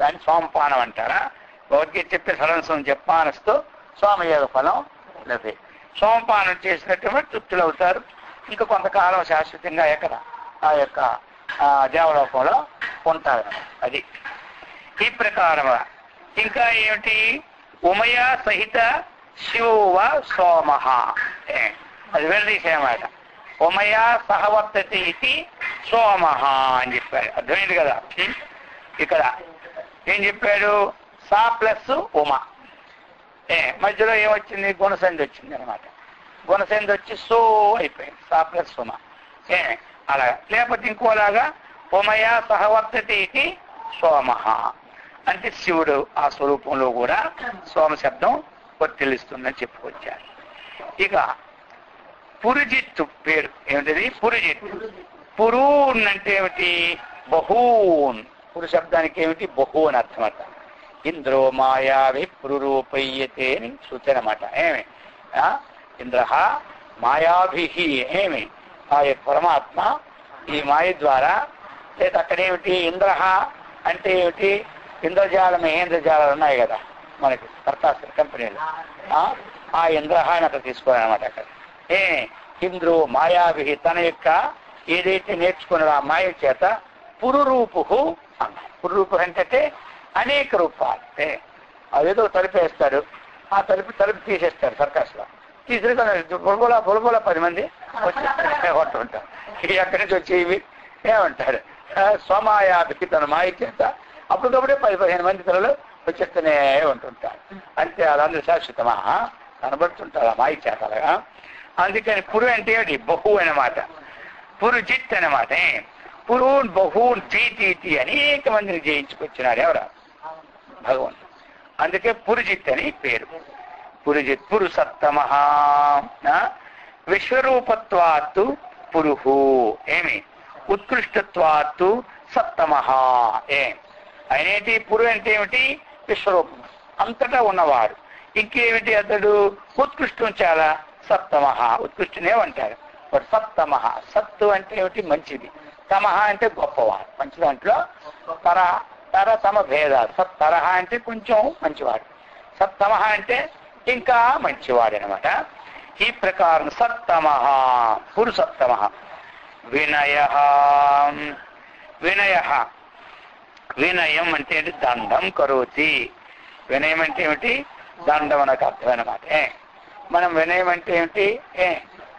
దాన్ని సోమపానం అంటారా? భగవద్గీత చెప్పే సరళం చెప్పానస్తూ సోమయోగ ఫలం లభే. సోమపానం చేసినటువంటి తృప్తులు అవుతారు. ఇంకా కొంతకాలం శాశ్వతంగా ఎక్కడ ఆ యొక్క దేవలోకంలో ఉంటారు. అది ఈ ప్రకారముగా. ఇంకా ఏమిటి? ఉమయా సహిత శివ సోమః. అది వెళ్ళదీసేమాట. ఉమయా సహవర్తతి ఇది సోమః అని చెప్పారు. అర్థమైంది కదా? ఇక్కడ ఏం చెప్పాడు? సా ప్లస్ ఉమ. మధ్యలో ఏమొచ్చింది? గుణసంధి వచ్చింది అనమాట. గుణసంధి వచ్చి సో అయిపోయింది. సా ప్లస్ ఉమ. అలాగా. లేకపోతే ఇంకోలాగా ఉమయా సహవర్తతి ఇది సోమః అంటే శివుడు ఆ స్వరూపంలో కూడా సోమ శబ్దం వర్తిల్లిస్తుందని చెప్పుకొచ్చారు. ఇక పురుజిత్తు పేరు ఏమిటది? పురుజిత్తు. పురూన్ అంటే ఏమిటి? బహూన్. పురు శబ్దానికి ఏమిటి? బహూన్ అర్థమట. ఇంద్రో మాయావి పురురూపయ్యతే అని సూచన అన్నమాట. ఇంద్ర మాయాభి ఆ యొక్క పరమాత్మ ఈ మాయ ద్వారా లేదా అక్కడేమిటి? ఇంద్ర అంటే ఏమిటి? ఇంద్రజాలం మహేంద్రజాలాలు ఉన్నాయి కదా మనకి కర్తాస్త్ర కంపెనీలు. ఆ ఇంద్ర అని అక్కడ తీసుకోవాలన్నమాట. అక్కడ ఇంద్రో మాయాభి తన యొక్క ఏదైతే నేర్చుకున్నాడో ఆ మాయ చేత పురురూపు అన్న. పురురూపు అంటే అనేక రూపాలు. అదేదో తలుపేస్తాడు, ఆ తలుపు తీసేస్తాడు సర్కస్ లో. తీసుకుని బులబుల 10 మంది వచ్చి కొట్టుకుంటారు. ఎక్కడి నుంచి వచ్చి ఇవి ఏమంటాడు? సోమాయాభికి తన మాయ చేత అప్పటికప్పుడే 10-15 మంది పిల్లలు వచ్చేస్తూనే ఉంటుంటారు. అంతే. అదందరూ శాశ్వతమా కనబడుతుంటారు ఆ మాయ చేత. అలాగా. అందుకని పురు అంటే బహు అనమాట. పురు జిత్ అనమాట. పురూన్ బహూన్ జీతి అనేక మందిని జయించుకొచ్చినాడు ఎవరా? భగవంతుడు. అందుకే పురుజిత్ అని పేరు. పురుజిత్ పురుషత్తమ. విశ్వరూపత్వాత్తు పురుహు. ఏమి? ఉత్కృష్టత్వాత్తు సత్తమ. ఆయనేంటి? పురు అంటే ఏమిటి? విశ్వరూపం, అంతటా ఉన్నవాడు. ఇంకేమిటి అతడు? ఉత్కృష్టం చాలా. సత్తమ, ఉత్కృష్టనే అంటారు. వాడు సత్తమ. సత్తు అంటే ఏమిటి? మంచిది. తమహ అంటే గొప్పవాడు. మంచి దాంట్లో తర తమ భేదాలు. సత్తరహ అంటే కొంచెం మంచివాడు, సత్తమహ అంటే ఇంకా మంచివాడు అనమాట. ఈ ప్రకారం సత్తమ పురుషత్తమ. వినయ. వినయ, వినయం అంటే దండం కరోతి. వినయం అంటే ఏమిటి? దండం అనకు అర్థం అనమాట. మనం వినయం అంటే ఏమిటి?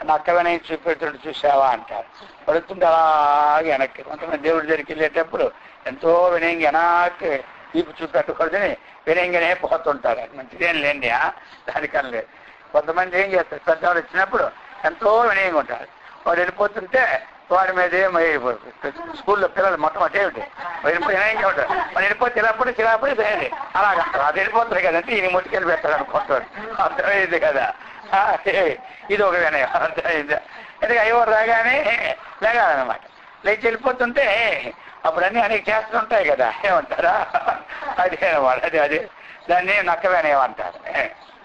నక్క వినయం చూపెడుతుంటే చూసావా అంటారు. పడుతుంటే అలాగే వెనక్కి. కొంతమంది దేవుడి దగ్గరికి వెళ్ళేటప్పుడు ఎంతో వినయంగా వెనక్కి తీపి చూపెట్టకూడదని వినయంగానే పోతుంటారు. అది మంచిదేం లేండి, దానికని లేదు. కొంతమంది ఏం చేస్తారు? పెద్దవాడు వచ్చినప్పుడు ఎంతో వినయంగా ఉంటారు. వాడు వెళ్ళిపోతుంటే వాడి మీదే స్కూల్లో పిల్లలు మొట్టమొదటి ఏమిటి వినయంగా ఉంటారు. వాడు వెళ్ళిపోతే చిరాపడి వేయండి అలాగంటారు. అది వెళ్ళిపోతుంది కదంటే ఈయన ముట్టుకెళ్ళి పెట్టారు అనుకుంటాడు. అర్థమైంది కదా? ఇది ఒక వినయం. అర్థమైంది. ఎందుకంటే అయ్యవారు రాగానే లేగాలన్నమాట. లేచి వెళ్ళిపోతుంటే అప్పుడు అన్నీ అనేక చేస్తుంటాయి కదా, ఏమంటారా? అదే అనమాట. అది దాన్ని నక్క వినయం అంటారు.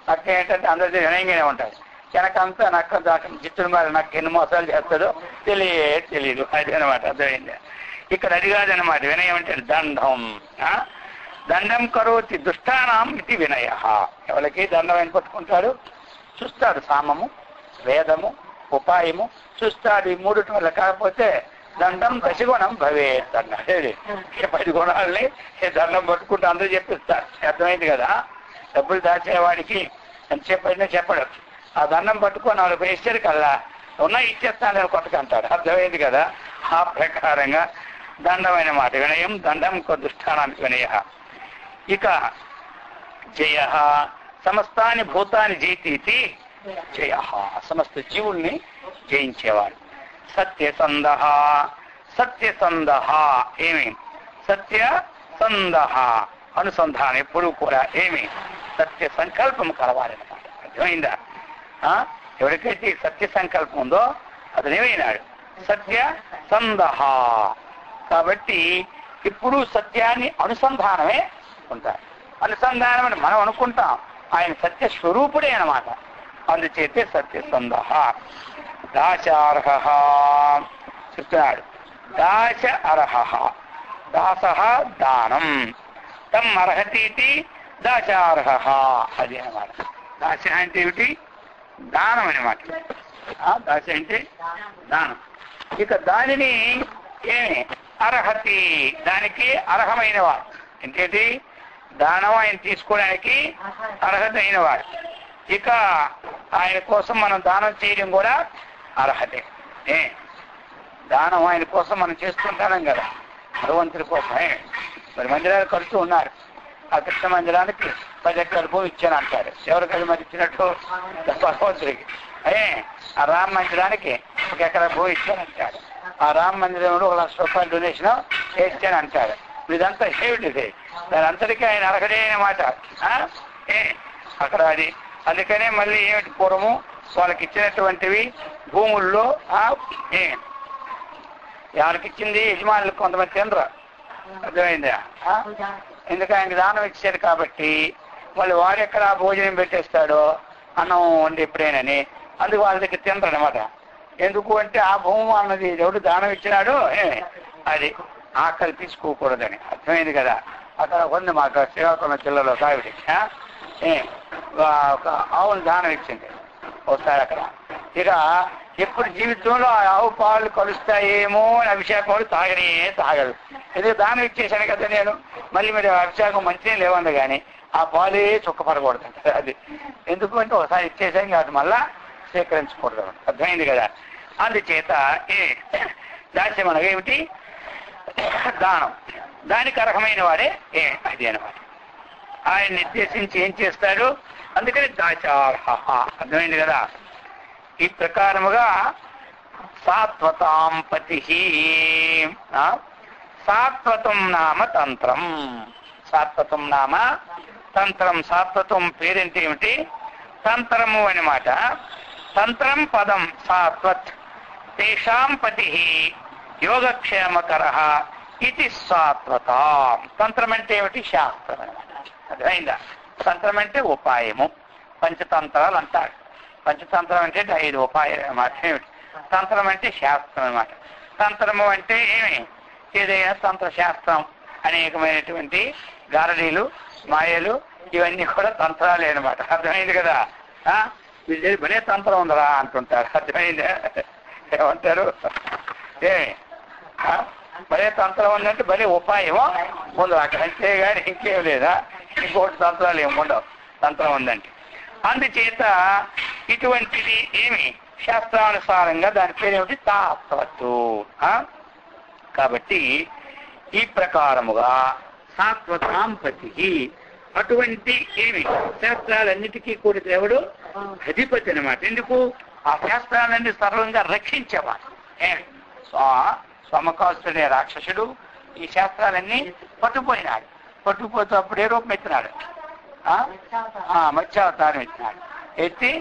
నక్క ఏంటంటే అందరికీ వినయంగానే ఉంటారు. వెనకంతా నక్క దాకా జిత్తుల మరి నాకు ఎన్ని మోసాలు చేస్తాడో తెలియదు. అది అనమాట. అర్థమైంది. ఇక్కడ అది కాదనమాట. వినయం అంటే దండం. దండం కరోతి దుష్టానాం ఇది వినయ. ఎవరికి దండం అని పట్టుకుంటాడు? చూస్తాడు. సామము, వేదము, ఉపాయము చూస్తాడు. ఈ మూడుటి వల్ల కాకపోతే దండం దశగుణం భవేత్ అన్నాడు. 10 గుణాలని దండం పట్టుకుంటూ అందరూ చెప్పిస్తారు. అర్థమైంది కదా? డబ్బులు దాచేవాడికి ఎంతసేపు అయినా చెప్పడు. ఆ దండం పట్టుకొని 4 వేసారు కల్లా ఉన్నా ఇచ్చేస్తాను కొట్టకంటాడు. అర్థమైంది కదా? ఆ ప్రకారంగా దండమైన మాట వినయం. దండం దుష్టానానికి వినయ. ఇక జయ. సమస్తాని భూతాన్ని జయితీతి జయ. సమస్త జీవుల్ని జయించేవాడు. సత్యసంధ. సత్యసంధ ఏమి? సత్యసంధ అనుసంధానం ఎప్పుడు కూడా ఏమి? సత్య సంకల్పం కలవాలన్నమాట. అర్థమైందా? ఎవరికైతే సత్య సంకల్పం ఉందో అతను ఏమైనాడు? సత్య సంధ. కాబట్టి ఇప్పుడు సత్యాన్ని అనుసంధానమే ఉంటారు. అనుసంధానం అని మనం అనుకుంటాం, ఆయన సత్య స్వరూపుడే అనమాట. అందుచేతే సత్యసంధ. దాశార్హ చెప్తున్నాడు. దాశ అర్హ. దాస దానం. తమ్ అర్హతీతి దాశార్హ. అది అనమాట. దాశ అంటే ఏమిటి? దానం అనమాట. దాశ అంటే దానం. ఇక దానిని ఏమి? అర్హతి, దానికి అర్హమైన వాడు. ఏంటంటే దానం ఆయన తీసుకోవడానికి అర్హత అయిన వాడు. ఇక ఆయన కోసం మనం దానం చేయడం కూడా అర్హతే. దానం ఆయన కోసం మనం చేస్తుంటాం కదా, భగవంతుడి కోసమే. మరి మందిరాలు కడుతూ ఉన్నారు. ఆ కృష్ణ మందిరానికి 10 ఎకరాల భూమి ఇచ్చాను అంటారు. ఎవరికి అది మరి ఇచ్చినట్టు? భగవంతుడికి. ఆ రామ మందిరానికి 1 ఎకరా భూమి ఇచ్చానంటాడు. ఆ రామ మందిరంలో 1 లక్ష రూపాయలు డొనేషన్ చేస్తాను అంటారు. ఇదంతా ఏమిటిది? దాని అంతటికీ ఆయన అర్హడే అన్నమాట. అక్కడ అది. అందుకనే మళ్ళీ ఏమిటి? పూర్వము వాళ్ళకి ఇచ్చినటువంటివి భూముల్లో ఎవరికి ఇచ్చింది? యజమానులకు కొంతమంది తినరు. అర్థమైందా? ఎందుకు? ఆయనకి దానం ఇచ్చారు కాబట్టి వాళ్ళు వాడు ఎక్కడ భోజనం పెట్టేస్తాడో అన్నం వండి ఎప్పుడేనని, అందుకు వాళ్ళ దగ్గర తినరు అనమాట. ఎందుకు అంటే ఆ భూమి అన్నది ఎవడు దానం ఇచ్చినాడో అది ఆకలి తీసుకోకూడదని. అర్థమైంది కదా? అక్కడ ఉంది మాకు శ్రీకాకుళం జిల్లాలో కావిడి ఒక ఆవును దానం ఇచ్చింది ఒకసారి అక్కడ. ఇక ఎప్పుడు జీవితంలో ఆ ఆవు పాలు కలుస్తాయేమో అని అభిషేకం తాగడు. ఎందుకు? దానం ఇచ్చేసాను కదా నేను, మళ్ళీ మీరు అభిషేకం మంచిగా లేవన్నా కానీ ఆ పాలే చుక్కపడకూడదు అంటారు. అది ఎందుకు అంటే ఒకసారి ఇచ్చేసాం కాదు, మళ్ళా స్వీకరించకూడదు. అర్థమైంది కదా? అందుచేత దాస్యం అనగా ఏమిటి? దానం. దానికి అర్హమైన వాడే అది అనమాట. ఆయన నిర్దేశించి ఏం చేస్తాడు? అందుకని దాచార్హ. అర్థమైంది కదా? ఈ ప్రకారముగా సాత్వతాం పతి. సాత్వతం నామ తంత్రం. సాత్వతం నామ తంత్రం సాత్వతం పేరేంటి ఏమిటి? తంత్రము అని మాట. తంత్రం పదం సాత్వత్ తేషాం పతి యోగక్షేమకర ఇది సాత్వతాం. తంత్రం అంటే ఏమిటి? శాస్త్రం అన్నమాట. అర్థమైందా? తంత్రం అంటే ఉపాయము. పంచతంత్రాలు అంటారు. పంచతంత్రం అంటే 5 ఉపాయాలు అన్నమాట. ఏమిటి? తంత్రం అంటే శాస్త్రం అన్నమాట. తంత్రము అంటే ఏమి? ఏదైనా తంత్రశాస్త్రం, అనేకమైనటువంటి గారడీలు, మాయలు, ఇవన్నీ కూడా తంత్రాలే అనమాట. అర్థమైంది కదా? వీళ్ళు భలే తంత్రం ఉందరా అంటుంటారు. అర్థమైందా? ఏమంటారు? భలే తంత్రం ఉందంటే భలే ఉపాయమో ఉండదు అక్కడ, అంతేగాని ఇంకేం లేదా? ఇంకోటి తంత్రాలు ఏమి ఉండవు తంత్రం ఉందంటే. అందుచేత ఇటువంటిది ఏమి? శాస్త్రానుసారంగా దాని పేరేమిటి? సాత్వత్తు. కాబట్టి ఈ ప్రకారముగా సాత్వతాంపతి, అటువంటి ఏమి శాస్త్రాలన్నిటికీ కూడా దేవుడు అధిపతి అనమాట. ఎందుకు? ఆ శాస్త్రాలన్నీ సర్వంగా రక్షించేవాడు. సోమకాసుడే రాక్షసుడు ఈ శాస్త్రాలన్నీ పట్టుపోయినాడు. పట్టుకుపోతూ అప్పుడు ఏ రూపం ఎత్తినాడు? మత్స్యావతారం ఎత్తినాడు. ఎత్తి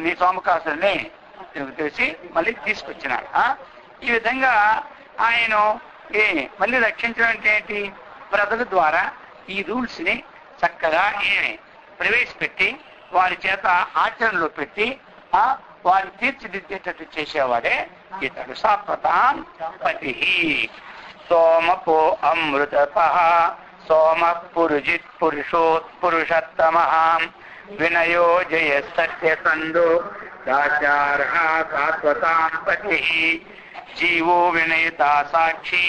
నీ సోమకాసుడిని తెలిసి మళ్ళీ తీసుకొచ్చినాడు. ఈ విధంగా ఆయన మళ్ళీ రక్షించడం అంటే ఏంటి? ప్రజల ద్వారా ఈ రూల్స్ ని చక్కగా ప్రవేశపెట్టి వారి చేత ఆచరణలో పెట్టి వారిని తీర్చిదిద్దేటట్టు చేసేవాడే ఇతడు. సాత్వతాం పతి. సోమపో అమృతప సోమ పురుజిత్ పురుషోత్తమ వినయో జయ సత్యసందో దాచార్హ సాత్వతాం పతి. జీవో వినయతా సాక్షి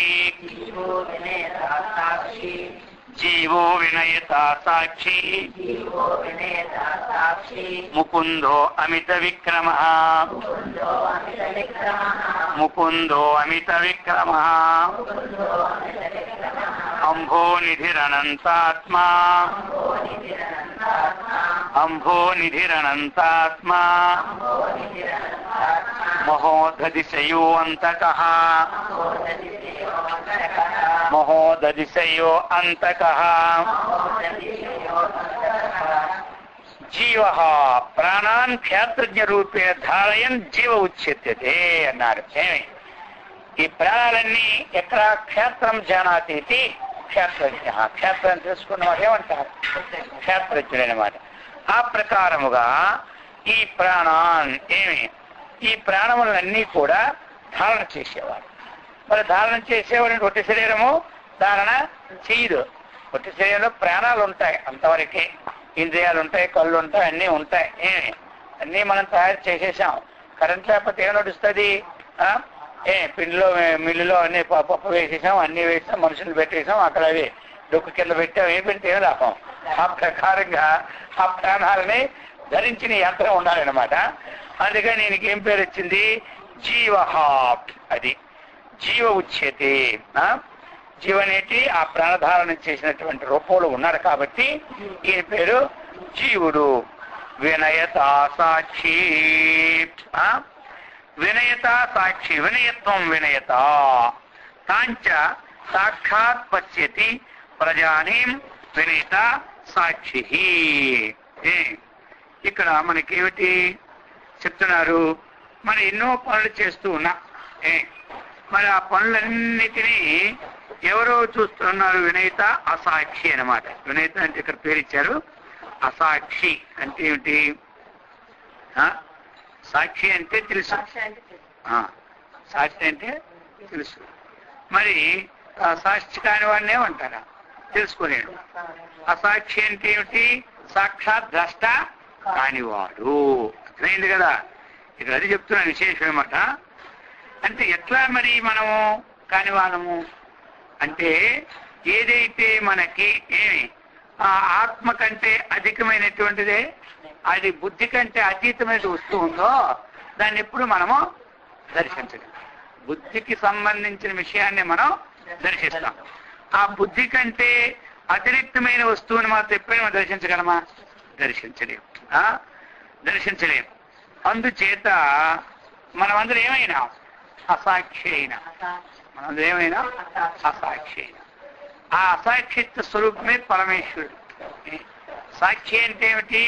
జీవో వినయతా సాక్షి ముకుందో అమిత విక్రమ ముకుందో అమిత విక్రమ అంభో నిధిరనంతాత్మా అంభో నిధిరనంతాత్మా మహోదధిశయో అంతకః మహోదధిశయో అంతకః జీవ ప్రాణాన్ క్షేత్రజ్ఞ రూపే ధారయన్ జీవ ఉచ్యతే అన్నారు. ఈ ప్రాణాలన్నీ ఎక్కడ? క్షేత్రం జానాతి క్షేత్రజ్ఞ. క్షేత్రం తెలుసుకున్నవాడు ఏమంటారు? క్షేత్రజ్ఞుడనమాట. ఆ ప్రకారముగా ఈ ప్రాణాన్ ఈ ప్రాణములన్నీ కూడా ధారణ చేసేవాడు. మరి ధారణ చేసేవాడు ఒట్టి శరీరము ధారణ చేయదు. ఒట్టి శరీరంలో ప్రాణాలు ఉంటాయి, అంతవరకే. ఇంద్రియాలు ఉంటాయి, కళ్ళు ఉంటాయి, అన్నీ ఉంటాయి. అన్నీ మనం తయారు చేసేసాం. కరెంట్ లేకపోతే ఏం నడుస్తుంది? పిండిలో మిల్లులో అన్ని పప్పు వేసేసాం, అన్ని వేసాం, మనుషులు పెట్టేసాం, అక్కడ అవి డొక్కు కింద పెట్టాం. ఏం పెడితే ఏం లాభం? ఆ ప్రకారంగా ఆ ప్రాణాలని ధరించిన యంత్రం ఉండాలన్నమాట. అందుకని దీనికి ఏం పేరు వచ్చింది? జీవ. అది జీవ ఉచ్యతే. జీవనేటి ఆ ప్రాణధారణ చేసినటువంటి రూపంలో ఉన్నాడు కాబట్టి ఈయన పేరు జీవుడు. వినయతా సాక్షి. వినయత సాక్షి. వినయత్వం వినయత తాంచ సాక్షాత్ పశ్యతి ప్రజానీం వినయత సాక్షి. ఇక్కడ మనకేమిటి చెప్తున్నారు? మరి ఎన్నో పనులు చేస్తూ ఉన్నా, మరి ఆ పనులన్నిటినీ ఎవరో చూస్తున్నారు? వినయత అసాక్షి అన్నమాట. వినయత అంటే ఇక్కడ పేరు ఇచ్చారు. అసాక్షి అంటే ఏమిటి? సాక్షి అంటే తెలుసు, సాక్షి అంటే తెలుసు. మరి సాక్షి కాని వాడిని ఏమంటారా? తెలుసుకోలేడు. అసాక్షి అంటే ఏమిటి? సాక్షాత్ ద్రష్ట కానివాడు. అర్థమైంది కదా? ఇక్కడ అది చెప్తున్న విశేషం ఏమాట. అంటే ఎట్లా మరి మనము కానివాళ్ళము అంటే, ఏదైతే మనకి ఆత్మ కంటే అధికమైనటువంటిదే, అది బుద్ధి కంటే అతీతమైన వస్తువు ఉందో దాన్ని ఎప్పుడు మనము దర్శించలేము. బుద్ధికి సంబంధించిన విషయాన్ని మనం దర్శిస్తాం. ఆ బుద్ధి కంటే అతిరిక్తమైన వస్తువుని మాత్రం ఎప్పుడైనా దర్శించగలమా? దర్శించలేము. దర్శించలేము. అందుచేత మనమందరం ఏమైనా అసాక్షి అయినా, మనందరం ఏమైనా అసాక్షి అయినా, ఆ అసాక్షిత్వ స్వరూపమే పరమేశ్వరుడు. సాక్షి అంటే ఏమిటి?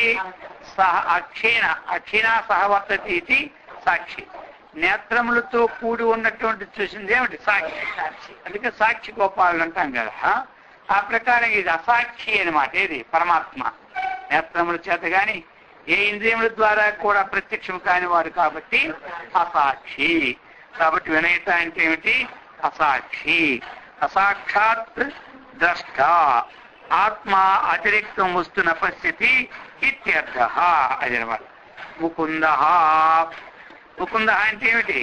అక్షీణ సహవర్తతి ఇది సాక్షి. నేత్రములతో కూడి ఉన్నటువంటి చూసింది ఏమిటి? సాక్షి. అందుకే సాక్షి గోపాలు అంటాం కదా. ఆ ప్రకారం ఇది అసాక్షి అనమాట. ఇది పరమాత్మ నేత్రముల చేత గాని ఏ ఇంద్రియముల ద్వారా కూడా ప్రత్యక్షం కాని వాడు కాబట్టి అసాక్షి. కాబట్టి వినయత అంటే ఏమిటి? అసాక్షి. అసాక్షాత్ ద్రష్ట ఆత్మ అతిరిక్తం వస్తున్న పరిస్థితి ఇత్యర్థ. అది అనమాట. ముకుంద. ముకుంద అంటే ఏమిటి?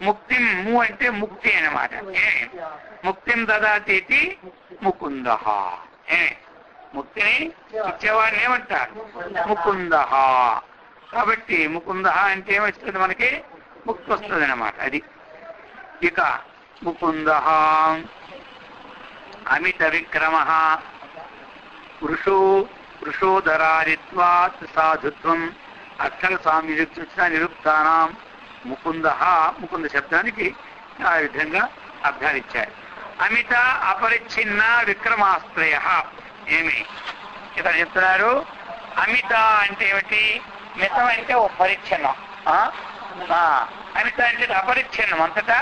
ముక్తి. ము అంటే ముక్తి అనమాట. ముక్తిం దదాతి ముకుంద. ముక్తిని ఇచ్చేవాడిని ఏమంటారు? ముకుంద. కాబట్టి ముకుంద అంటే ఏమొస్తుంది? మనకి ముక్తి వస్తుంది అనమాట. అది. ఇక ముకుంద అమిత విక్రమ వృషోధరాదిత్వాత్ సాధుత్వం అక్షర సామ్య నిరుక్తానాం ముకుంద. ముకుంద శబ్దానికి ఆ విధంగా అర్థాలిచ్చారు. అమిత అపరిచ్ఛిన్న విక్రమాశ్రయ. ఏమి ఇక్కడ చెప్తున్నారు? అమిత అంటే ఏమిటి? మితం అంటే ఓ పరిచ్ఛిన్నం. అమిత అంటే అపరిచ్ఛిన్నం, అంతటా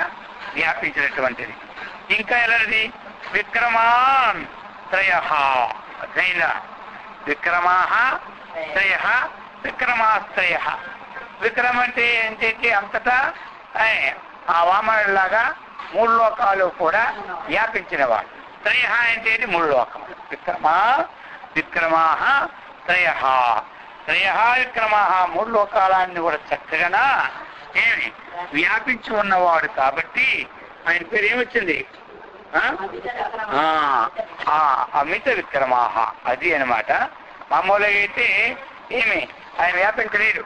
వ్యాపించినటువంటిది. ఇంకా ఎలాంటిది? విక్రమాన్ త్రయ. అర్థమైందా? విక్రమాః త్రయ విక్రమాశ్రయ. విక్రమ అంటే ఏంటంటే అంతటా ఆ వామనులాగా మూడు లోకాలు కూడా వ్యాపించిన వాడు. త్రయ అంటే మూడు లోకాలు. విక్రమాః త్రయ. విక్రమాః మూడు లోకాలన్నీ కూడా చక్కగా వ్యాపించి ఉన్నవాడు కాబట్టి ఆయన పేరు ఏమొచ్చింది? అమిత విక్రమాః. అది అనమాట. మామూలుగా అయితే ఏమి ఆయన వ్యాపించలేడు.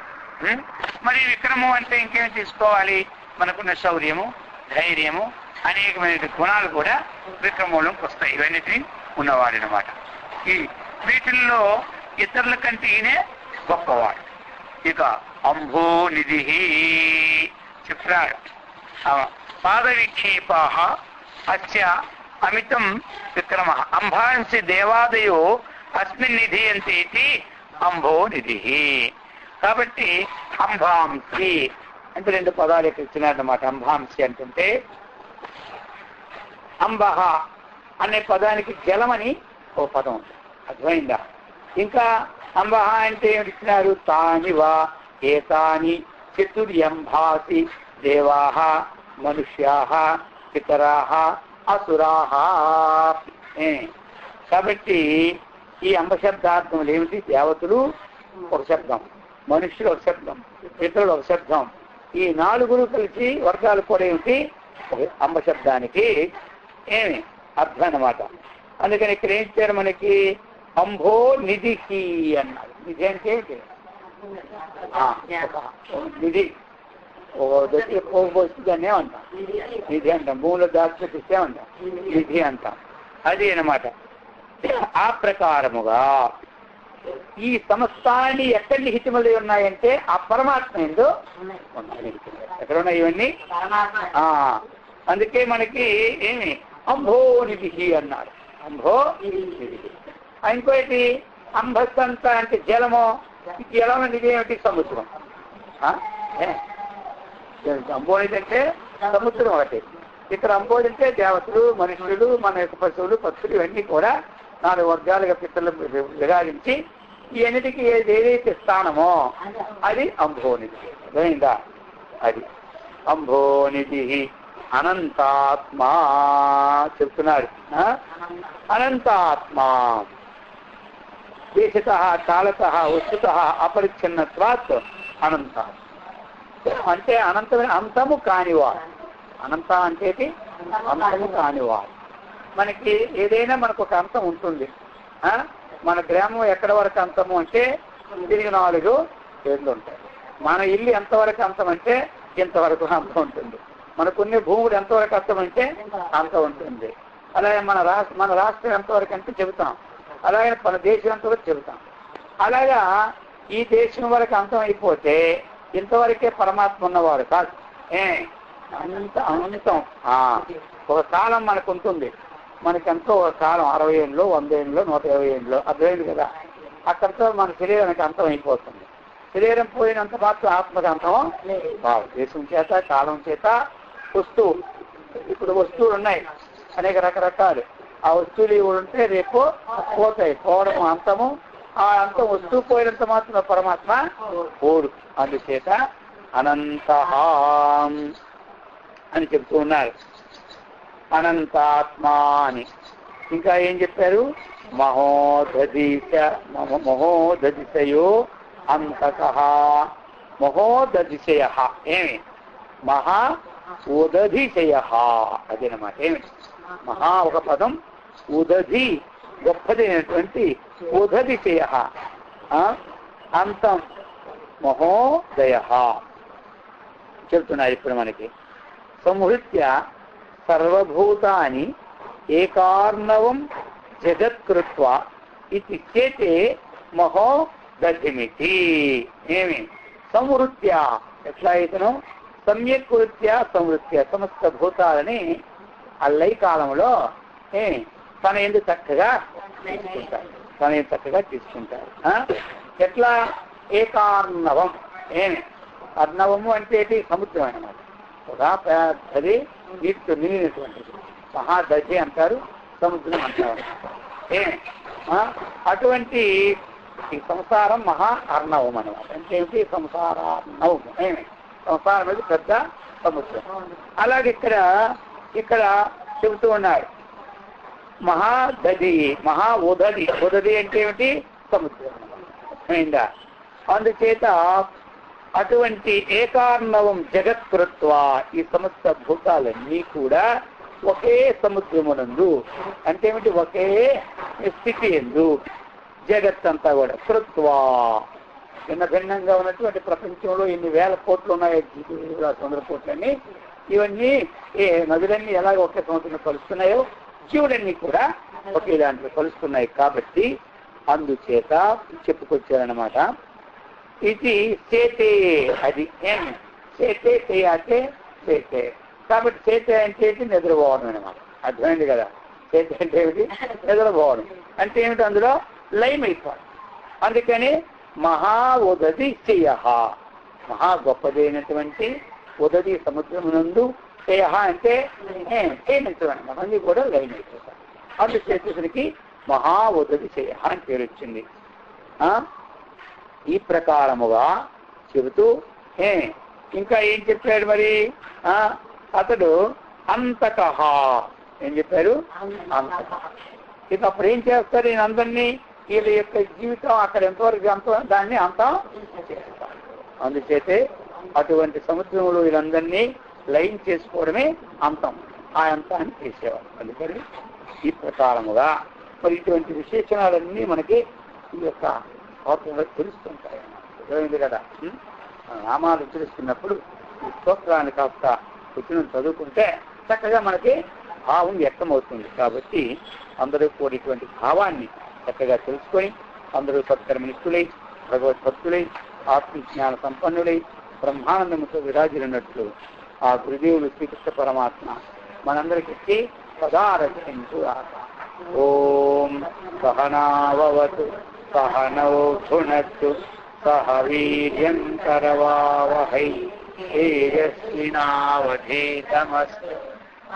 మరి విక్రమం అంటే ఇంకేమి తీసుకోవాలి? మనకున్న శౌర్యము, ధైర్యము, అనేకమైన గుణాలు కూడా విక్రమంలోకి వస్తాయి. ఇవన్నిటినీ ఉన్నవాడు అనమాట. ఈ వీటిల్లో ఇతరుల కంటే ఈయనే గొప్పవాడు. ఇక అంభో నిధి చెప్తారు. పాద విక్షేపాః అస్య అమితం విక్రమ. అంబాంసి దేవాదయో అస్మిన్ నిధీయంతి ఇది అంభో నిధి. కాబట్టి అంబాంసి అంటే రెండు పదాలు ఇక్కడ ఇచ్చినారన్నమాట. అంబాంసి అంటుంటే అంబహ అనే పదానికి జలమని ఓ పదం ఉంది. అర్థమైందా? ఇంకా అంబహ అంటే ఏమిటి ఇచ్చినారు? తాని వా ఏతాని చతుర్యంభాసి దేవాః మనుష్యాః పితరాః అసురాః. కాబట్టి ఈ అంబశబ్దార్థములు ఏమిటి? దేవతలు ఒక శబ్దం, మనుష్యులు ఒక శబ్దం, పితరులు ఒక శబ్దం. ఈ నలుగురు కలిసి వర్గాలు కూడా ఏమిటి? అంబశబ్దానికి ఏమి అర్థం అన్నమాట. అందుకని ఇక్కడ ఏం చేయాలి? మనకి అంభో నిధికి అన్నారు. నిధి అంటే ఏంటి? నిధి. దాన్ని ఏమంటాం? నిధి అంటాం. భూమిలో దాచిపెట్టిస్తే అంటాం నిధి అంటాం. అది అన్నమాట. ఆ ప్రకారముగా ఈ సమస్తాన్ని ఎక్కడ నిహితములై ఉన్నాయంటే ఆ పరమాత్మ ఏందో ఎక్కడ ఉన్నాయి ఇవన్నీ? అందుకే మనకి ఏమి అంభో నిధి అన్నారు. అంభో నిధి. ఇంకోటి అంబస్తంత అంటే జలము. జలం నిధి ఏమిటి? సముద్రం. అంబోనిది అంటే సముద్రం ఒకటి. ఇక్కడ అంబోది అంటే దేవతలు, మనుషులు, మన యొక్క పశువులు, పక్షులు ఇవన్నీ కూడా 4 వర్గాలుగా పిత్తలు విభాగించి ఈ అన్నిటికీ ఏదైతే స్థానమో అది అంభోనిధి. అర్థమైందా? అది అంభోనిధి. అనంతాత్మా చెప్తున్నారు. అనంతాత్మా దేశత కాలత వస్తుత అపరిచ్ఛిన్నత్వాత్ అనంత అంటే అనంతమైన అంతము కానివాడు. అనంత అంటే అంతము కానివాడు. మనకి ఏదైనా మనకు ఒక అంతం ఉంటుంది. మన గ్రామం ఎక్కడ వరకు అంతము అంటే తిరిగి 4 ఏళ్ళు ఉంటాయి. మన ఇల్లు ఎంతవరకు అంతం అంటే ఇంతవరకు అంతం ఉంటుంది. మనకున్న భూముడు ఎంతవరకు అంతం అంటే అంత ఉంటుంది. అలాగే మన రాష్ట్రం ఎంతవరకు అంటే చెబుతాం. అలాగే మన దేశం ఎంతవరకు చెబుతాం. అలాగా ఈ దేశం వరకు అంతం అయిపోతే ఇంతవరకే పరమాత్మ ఉన్నవాడు కాదు. అంతం ఒక కాలం మనకు ఉంటుంది. మనకెంతో ఒక కాలం 60 ఏళ్ళు, 100 ఏళ్ళు, 120 ఏళ్ళు. అర్థమైంది కదా? అక్కడితో మన శరీరానికి అంతం అయిపోతుంది. శరీరం పోయినంత మాత్రం ఆత్మకి అంతం కాదు. దేశం చేత కాలం చేత వస్తువు, ఇప్పుడు వస్తువులు ఉన్నాయి అనేక రకరకాలు. ఆ వస్తువులు ఇవి ఉంటే రేపు పోతాయి. పోవడం అంతము. ఆ అంతం వస్తువు పోయినంత మాత్రం పరమాత్మ పోడు. అందుచేత అనంతహా అని చెప్తూ ఉన్నారు. అనంతాత్మ అని. ఇంకా ఏం చెప్పారు? మహోదధిశయో అంతకః. మహోదధిశయ ఏమి? మహా ఉదధిశయ అదేనమాట. ఏమి? మహా ఒక పదం, ఉదధి గొప్పదైనటువంటి ఉదధిశయ, అంతం మహోదయ చెప్తున్నారు ఇప్పుడు మనకి. సంహృత్య సర్వభూతాని ఏకార్ణవం జగత్కృత్వ ఇది చేతే మహోదధిమితి. ఏమి? సంవృత్య ఎట్లా ఇతను సమ్యక్ వృత్య సంవృత్య సమస్త భూతాలని అల్లై కాలంలో తన ఎందుకు చక్కగా తీసుకుంటారు. ఎట్లా? ఏకార్ణవం. ఏమి? అర్ణవము అంటే సముద్రం అన్నమాట. ఒక పెద్దది నీటితో నిలినటువంటిది మహాదశి అంటారు, సముద్రం అంటారు. అటువంటి ఈ సంసారం మహా అర్ణవం అన్నమాట. అంటే ఏమిటి? సంసారార్ణవం. ఏమి? సంసారం అనేది పెద్ద సముద్రం. అలాగే ఇక్కడ చెబుతూ ఉన్నారు మహాదధి, మహా ఉదధి. ఉదధి అంటే ఏమిటి? సముద్రం అయిందా. అందుచేత అటువంటి ఏకార్ణవం జగత్కృత్వ ఈ సమస్త భూతాలన్నీ కూడా ఒకే సముద్రమునందు, అంటే ఏమిటి? ఒకే స్థితి ఎందు జగత్తంతా కూడా కృత్వా. భిన్న భిన్నంగా ఉన్నటువంటి ప్రపంచంలో ఎన్ని వేల కోట్లు ఉన్నాయి, 100 కోట్లన్నీ. ఇవన్నీ నదులన్నీ ఎలాగ ఒకే సముద్రంలో కలుస్తున్నాయో జీవులన్నీ కూడా ఒకే దాంట్లో కలుస్తున్నాయి. కాబట్టి అందుచేత చెప్పుకొచ్చారనమాట. ఇది చేతే, అది ఏమి? చేతే చేయాటే చేతే. కాబట్టి చేతే అంటే నిద్రపోవడం అనమాట. అర్థమైంది కదా? చేతే అంటే ఏమిటి? నిద్రపోవడం అంటే ఏమిటి? అందులో లైన్ అయిపోవడం. అందుకని మహా ఉదధి చేయ, మహా గొప్పదైనటువంటి ఉదధి సముద్రమునందు, చేయ అంటే క్షీణించడం అనమాట. అన్ని కూడా లైన్ అయిపోతాయి. అందుచేతకి మహా ఉదధి చేయ అని పేరు వచ్చింది. ఈ ప్రకారముగా చెబుతూ ఇంకా ఏం చెప్పాడు మరి? అతడు అంతకః. ఏం చెప్పారు? అంతకః. ఇక అప్పుడు ఏం చేస్తారు? ఈయన అందరినీ వీళ్ళ యొక్క జీవితం అక్కడ ఎంతవరకు దాన్ని అంతం చేస్తారు. అందుచేతే అటువంటి సముద్రంలో వీళ్ళందరినీ లైన్ చేసుకోవడమే అంతం. ఆ అంతాన్ని చేసేవారు. అందుకని ఈ ప్రకారముగా మరి ఇటువంటి విశేషణాలన్నీ మనకి ఈ యొక్క స్తోత్రంలో తెలుస్తుంటాయి. అర్థమైంది కదా? నామాలు ఉచ్చరిస్తున్నప్పుడు ఈ స్తోత్రాన్ని కాస్త వచ్చిన చదువుకుంటే చక్కగా మనకి భావం వ్యక్తమవుతుంది. కాబట్టి అందరూ కూడా ఇటువంటి భావాన్ని చక్కగా తెలుసుకొని అందరూ సత్కర్మనిష్ఠులై, భగవద్భక్తులై, ఆత్మజ్ఞాన సంపన్నులై బ్రహ్మానందముతో విరాజిల్లినట్లు ఆ గురుదేవులు శ్రీకృష్ణ పరమాత్మ మనందరికీ సదా రక్షించు. ఓం సహనావతు సహనౌ భునత్తు సహ వీర్యం కరవావహై తేజస్వినావధీతమస్తు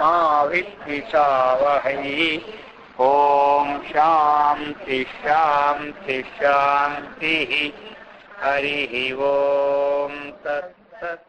మా విద్విషావహై. ఓం శాంతి శాంతి శాంతి. హరి ఓం తత్సత్.